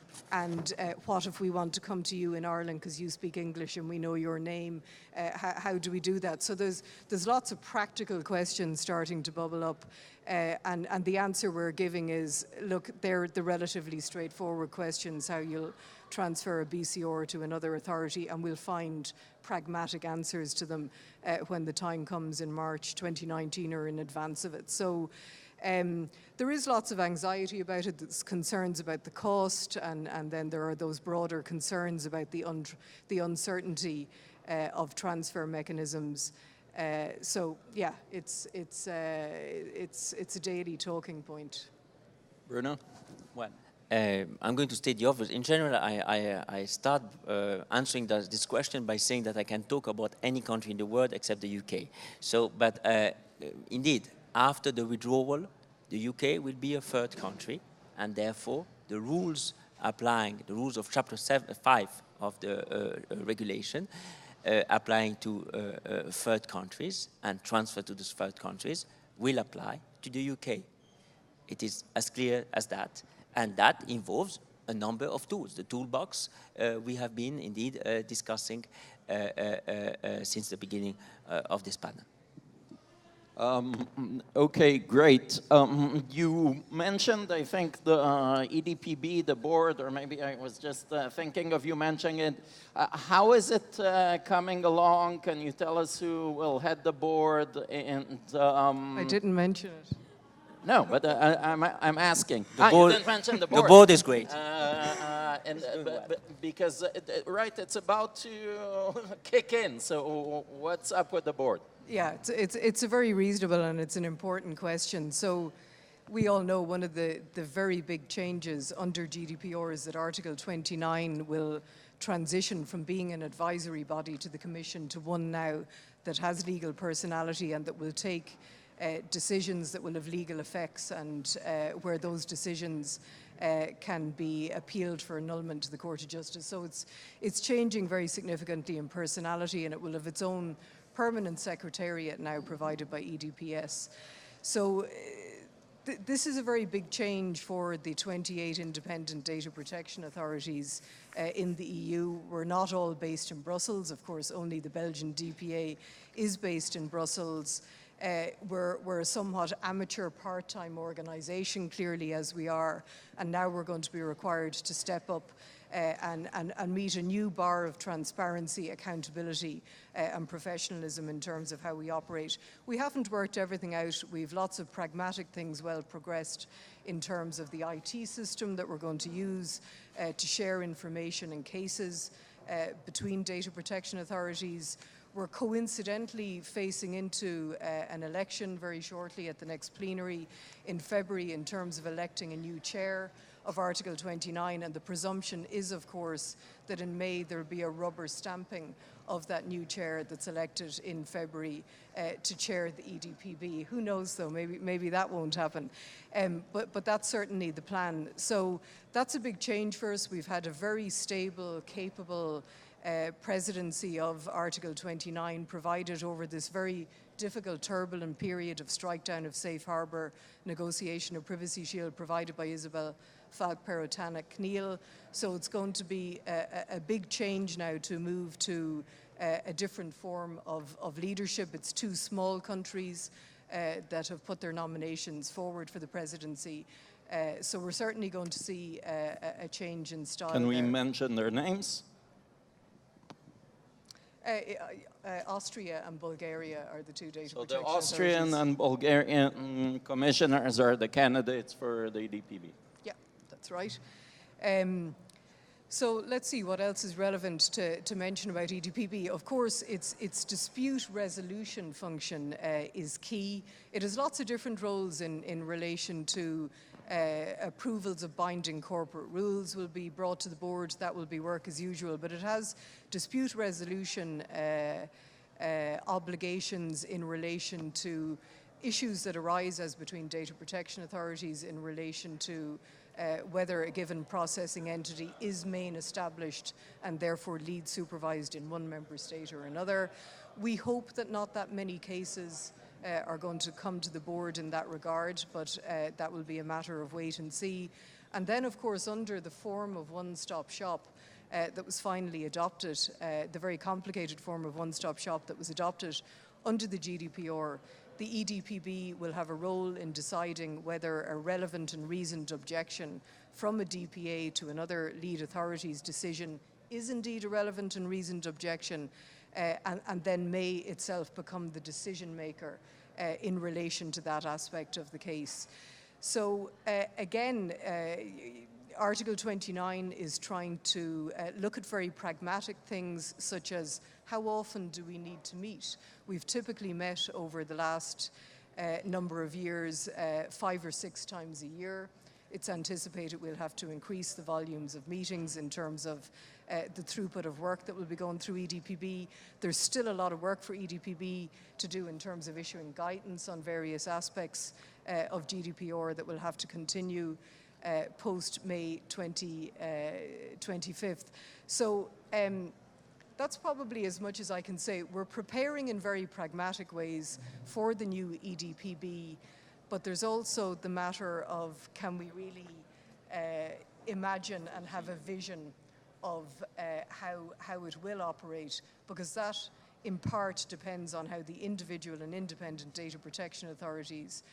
what if we want to come to you in Ireland because you speak English and we know your name? How do we do that? So there's lots of practical questions starting to bubble up. And the answer we're giving is, look, they're the relatively straightforward questions, how you'll transfer a BCR to another authority, and we'll find pragmatic answers to them when the time comes in March 2019 or in advance of it. So there is lots of anxiety about it. There's concerns about the cost, and then there are those broader concerns about the uncertainty of transfer mechanisms. So yeah, it's a daily talking point. Bruno? Well, I'm going to state the obvious. In general, I start answering this question by saying that I can talk about any country in the world except the UK. So, but indeed, after the withdrawal, the UK will be a third country, and therefore the rules applying, the rules of Chapter 5 of the regulation, applying to third countries and transfer to those third countries will apply to the UK. It is as clear as that. And that involves a number of tools. The toolbox we have been indeed discussing since the beginning of this panel. Okay, great. You mentioned, I think, the EDPB, the board, or maybe I was just thinking of you mentioning it. How is it coming along? Can you tell us who will head the board? And I didn't mention it. No, but I'm asking. The board, you didn't mention the board. The board is great. Because, right, it's about to kick in. So what's up with the board? Yeah, it's a very reasonable and it's an important question. So we all know one of the very big changes under GDPR is that Article 29 will transition from being an advisory body to the Commission to one now that has legal personality and that will take decisions that will have legal effects, and where those decisions can be appealed for annulment to the Court of Justice. So it's changing very significantly in personality, and it will have its own permanent secretariat now provided by EDPS. So this is a very big change for the 28 independent data protection authorities in the EU. We're not all based in Brussels. Of course, only the Belgian DPA is based in Brussels. We're a somewhat amateur part-time organisation, clearly, as we are, and now we're going to be required to step up and meet a new bar of transparency, accountability and professionalism in terms of how we operate. We haven't worked everything out. We've lots of pragmatic things well progressed in terms of the IT system that we're going to use to share information and cases between data protection authorities. We're coincidentally facing into an election very shortly at the next plenary in February in terms of electing a new chair of Article 29, and the presumption is, of course, that in May there'll be a rubber stamping of that new chair that's elected in February to chair the EDPB. Who knows, though? Maybe that won't happen. But that's certainly the plan. So that's a big change for us. We've had a very stable, capable presidency of Article 29 provided over this very difficult, turbulent period of strike down of safe harbour, negotiation of privacy shield provided by Isabel Fad Perotana Cneal. So it's going to be a big change now to move to a different form of leadership. It's 2 small countries that have put their nominations forward for the presidency. So we're certainly going to see a change in style. Can we mention their names? Austria and Bulgaria are the 2 data protection So the Austrian authorities. and Bulgarian commissioners are the candidates for the EDPB. Yeah, that's right. So let's see what else is relevant to mention about EDPB. Of course, its dispute resolution function is key. It has lots of different roles in relation to approvals of binding corporate rules will be brought to the board. That will be work as usual, but it has dispute resolution obligations in relation to issues that arise as between data protection authorities in relation to whether a given processing entity is main established and therefore lead supervised in one member state or another. We hope that not that many cases are going to come to the board in that regard, but that will be a matter of wait and see. And then, of course, under the form of one-stop shop that was finally adopted, the very complicated form of one-stop shop that was adopted under the GDPR, the EDPB will have a role in deciding whether a relevant and reasoned objection from a DPA to another lead authority's decision is indeed a relevant and reasoned objection, and then may itself become the decision maker in relation to that aspect of the case. So again, Article 29 is trying to look at very pragmatic things such as how often do we need to meet? We've typically met over the last number of years 5 or 6 times a year. It's anticipated we'll have to increase the volumes of meetings in terms of the throughput of work that will be going through EDPB. There's still a lot of work for EDPB to do in terms of issuing guidance on various aspects of GDPR that will have to continue post-May 25th. So that's probably as much as I can say. We're preparing in very pragmatic ways for the new EDPB, but there's also the matter of can we really imagine and have a vision of how it will operate, because that in part depends on how the individual and independent data protection authorities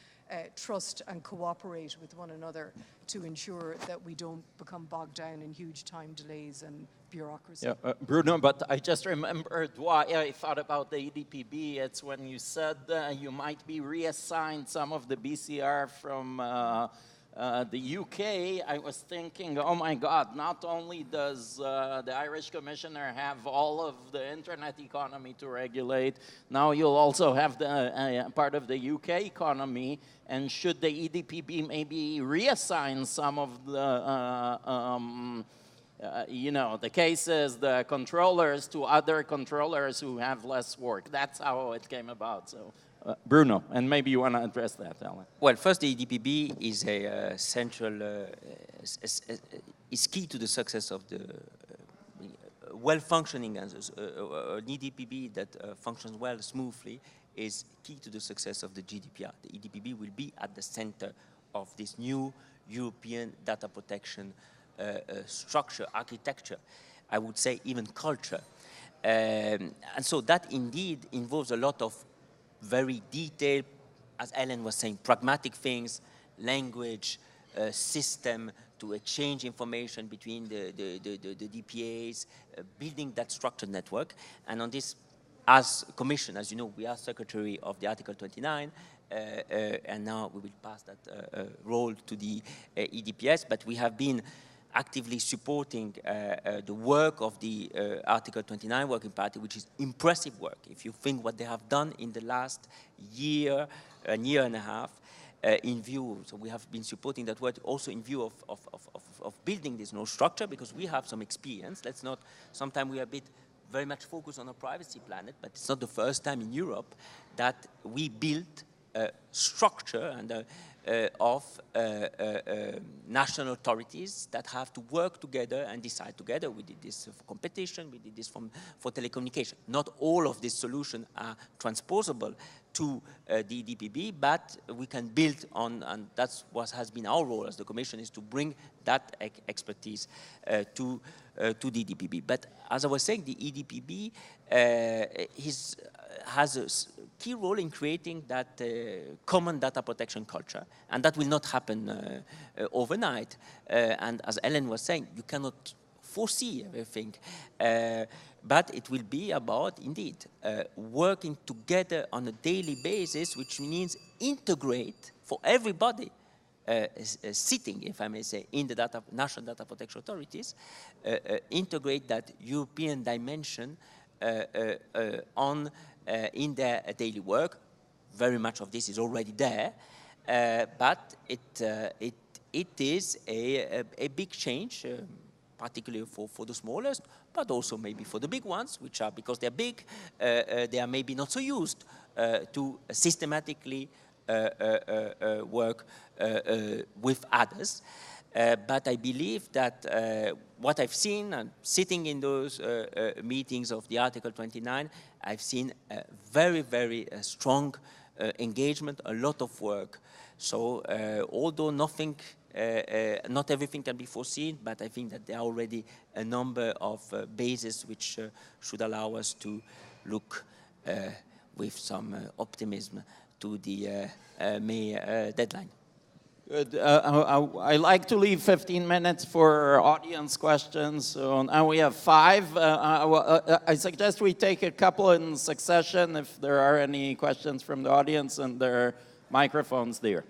trust and cooperate with one another to ensure that we don't become bogged down in huge time delays and bureaucracy. Yeah, Bruno, but I just remembered why I thought about the EDPB. It's when you said you might be reassigned some of the BCR from the UK. I was thinking, oh my God, not only does the Irish Commissioner have all of the internet economy to regulate, now you'll also have the part of the UK economy. And should the EDPB maybe reassign some of the the cases, the controllers to other controllers who have less work? That's how it came about. So, Bruno, and maybe you want to address that, Helen. Well, first, the EDPB is a central, is key to the success of the well-functioning, an EDPB that functions well, smoothly, is key to the success of the GDPR. The EDPB will be at the center of this new European data protection structure, architecture, I would say even culture. And so that indeed involves a lot of very detailed, as Helen was saying, pragmatic things, language, system to exchange information between the DPAs, building that structured network. And on this, as Commission, as you know, we are Secretary of the Article 29, and now we will pass that role to the EDPS, but we have been actively supporting the work of the Article 29 Working Party, which is impressive work. If you think what they have done in the last year and a half, in view, so we have been supporting that work also in view of building this new structure, because we have some experience. Let's not, sometimes we are a bit very much focused on a privacy planet, but it's not the first time in Europe that we built a structure and of national authorities that have to work together and decide together. We did this for competition, we did this for telecommunication. Not all of these solutions are transposable to the EDPB, but we can build on, and that's what has been our role as the Commission, is to bring that expertise to the EDPB. But as I was saying, the EDPB has a key role in creating that common data protection culture, and that will not happen overnight. And as Helen was saying, you cannot foresee everything, but it will be about, indeed, working together on a daily basis, which means integrate for everybody sitting, if I may say, in the national data protection authorities, integrate that European dimension in their daily work. Very much of this is already there, but it is a big change, particularly for the smallest, but also maybe for the big ones, which are, because they're big, they are maybe not so used to systematically work with others. But I believe that what I've seen, and sitting in those meetings of the Article 29, I've seen a very, very strong engagement, a lot of work. So although not everything can be foreseen, but I think that there are already a number of bases which should allow us to look with some optimism to the May deadline. Good. I like to leave 15 minutes for audience questions. So now we have 5. I suggest we take a couple in succession if there are any questions from the audience, and there are microphones there.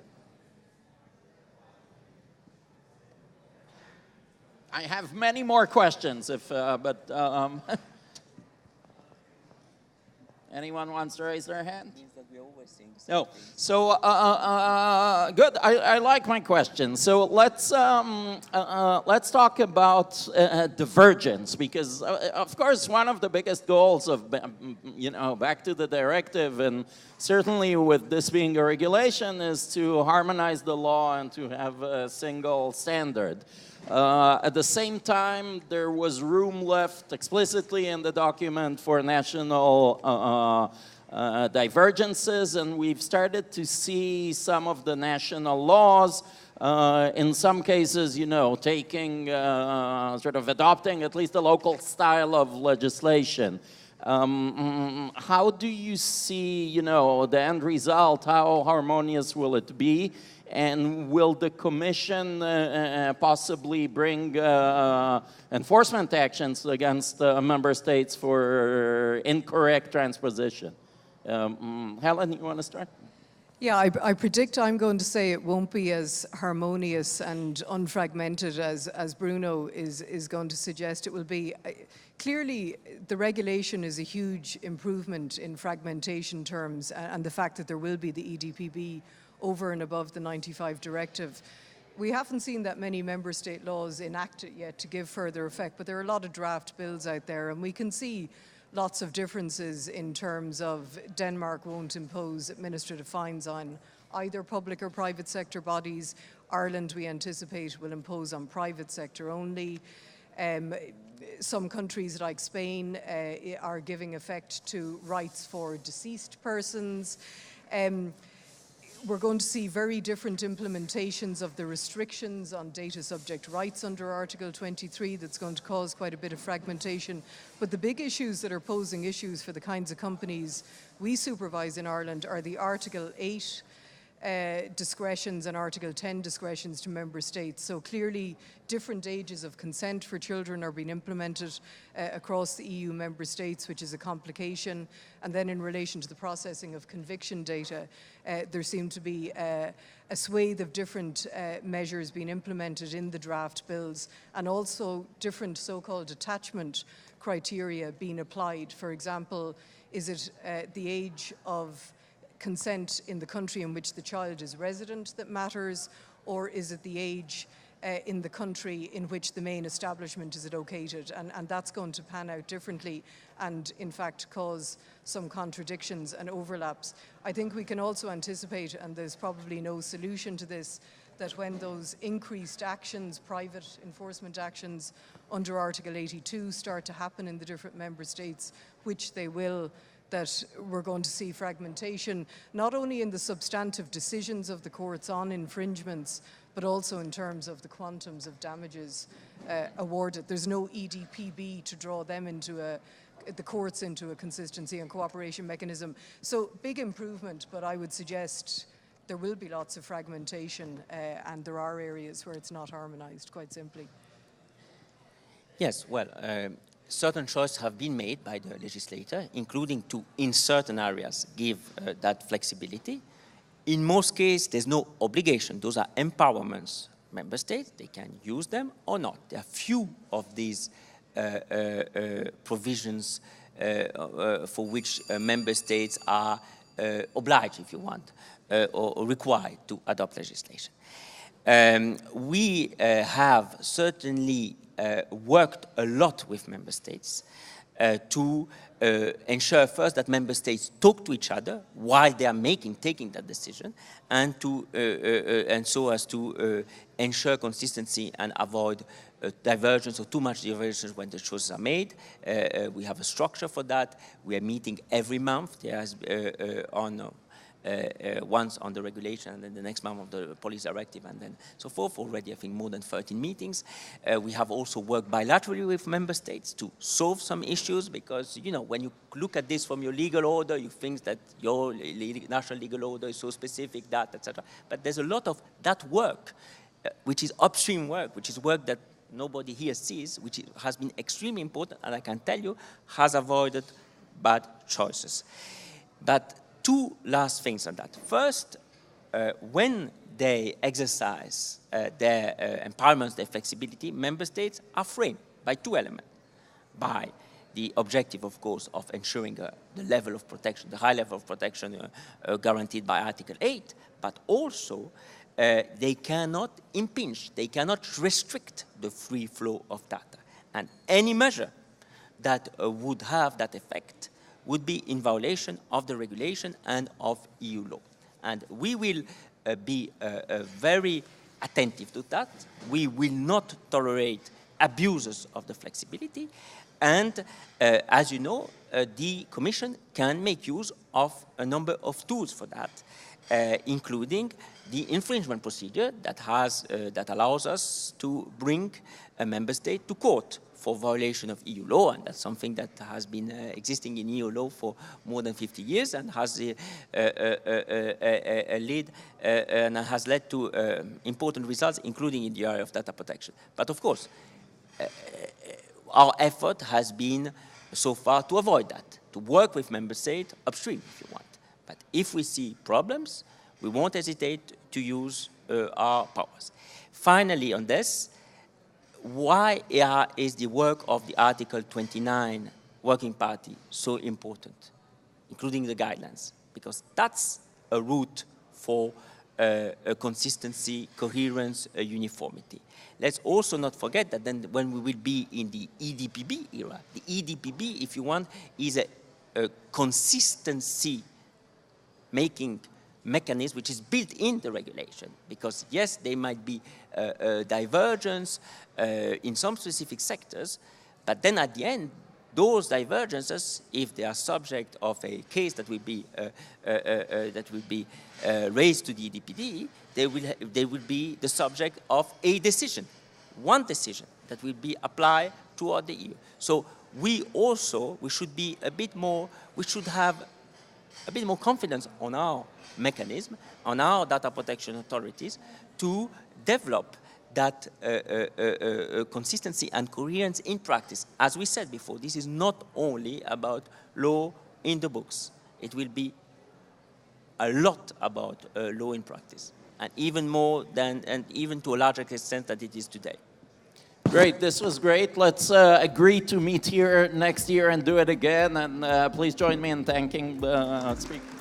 I have many more questions, but anyone wants to raise their hand? It means that we're always saying the same No. things. So good. I like my question. So let's talk about divergence, because of course one of the biggest goals of back to the directive, and certainly with this being a regulation, is to harmonize the law and to have a single standard. At the same time, there was room left explicitly in the document for national divergences, and we've started to see some of the national laws, in some cases, taking, sort of adopting at least a local style of legislation. How do you see, the end result? How harmonious will it be? And will the Commission possibly bring enforcement actions against member states for incorrect transposition? Helen, you want to start? Yeah, I predict I'm going to say it won't be as harmonious and unfragmented as Bruno is going to suggest it will be. Clearly, the regulation is a huge improvement in fragmentation terms, and the fact that there will be the EDPB over and above the 95 directive. We haven't seen that many member state laws enacted yet to give further effect, but there are a lot of draft bills out there, and we can see lots of differences in terms of Denmark won't impose administrative fines on either public or private sector bodies. Ireland, we anticipate, will impose on private sector only. Some countries like Spain are giving effect to rights for deceased persons. We're going to see very different implementations of the restrictions on data subject rights under Article 23 that's going to cause quite a bit of fragmentation. But the big issues that are posing issues for the kinds of companies we supervise in Ireland are the Article 8 discretions and Article 10 discretions to member states. So clearly different ages of consent for children are being implemented across the EU member states, which is a complication. And then in relation to the processing of conviction data, there seem to be a swathe of different measures being implemented in the draft bills, and also different so-called attachment criteria being applied. For example, is it the age of consent in the country in which the child is resident that matters, or is it the age in the country in which the main establishment is located, and that's going to pan out differently and in fact cause some contradictions and overlaps. I think we can also anticipate, and there's probably no solution to this, that when those increased actions, private enforcement actions under Article 82 start to happen in the different member states, which they will, that we're going to see fragmentation, not only in the substantive decisions of the courts on infringements, but also in terms of the quantums of damages awarded. There's no EDPB to draw them into the courts into a consistency and cooperation mechanism. So big improvement, but I would suggest there will be lots of fragmentation and there are areas where it's not harmonized, quite simply. Yes, well, certain choices have been made by the legislator, including to, in certain areas, give that flexibility. In most cases, there's no obligation. Those are empowerments. Member states, they can use them or not. There are few of these provisions for which member states are obliged, if you want, or required to adopt legislation. We have certainly worked a lot with member states to ensure first that member states talk to each other while they are taking that decision, and so as to ensure consistency and avoid divergence or too much divergence when the choices are made. We have a structure for that. We are meeting every month. There has once on the regulation, and then the next month of the police directive, and then so forth. Already, I think, more than 13 meetings. We have also worked bilaterally with member states to solve some issues, because, you know, when you look at this from your legal order, you think that your national legal order is so specific, that, etc. But there's a lot of that work, which is upstream work, which is work that nobody here sees, which has been extremely important, and I can tell you, has avoided bad choices. But two last things on that. First, when they exercise their empowerments, their flexibility, member states are framed by two elements. By the objective, of course, of ensuring the level of protection, the high level of protection guaranteed by Article 8, but also they cannot impinge, they cannot restrict the free flow of data. And any measure that would have that effect would be in violation of the regulation and of EU law. And we will be very attentive to that. We will not tolerate abuses of the flexibility. And as you know, the Commission can make use of a number of tools for that, including the infringement procedure that allows us to bring a member state to court for violation of EU law, and that's something that has been existing in EU law for more than 50 years and has led to important results, including in the area of data protection. But of course, our effort has been so far to avoid that, to work with member states upstream, if you want. But if we see problems, we won't hesitate to use our powers. Finally, on this, why is the work of the Article 29 Working Party so important, including the guidelines? Because that's a route for consistency, coherence, uniformity. Let's also not forget that then when we will be in the EDPB era, the EDPB, if you want, is a consistency-making mechanism which is built in the regulation, because yes, there might be divergence in some specific sectors, but then at the end, those divergences, if they are subject of a case that will be raised to the EDPD, they will be the subject of a decision, one decision that will be applied throughout the EU. So we should be a bit more, we should have a bit more confidence on our mechanism, on our data protection authorities, to develop that consistency and coherence in practice. As we said before, this is not only about law in the books. It will be a lot about law in practice, and even more than, and even to a larger extent than it is today. Great, this was great. Let's agree to meet here next year and do it again. And please join me in thanking the speaker.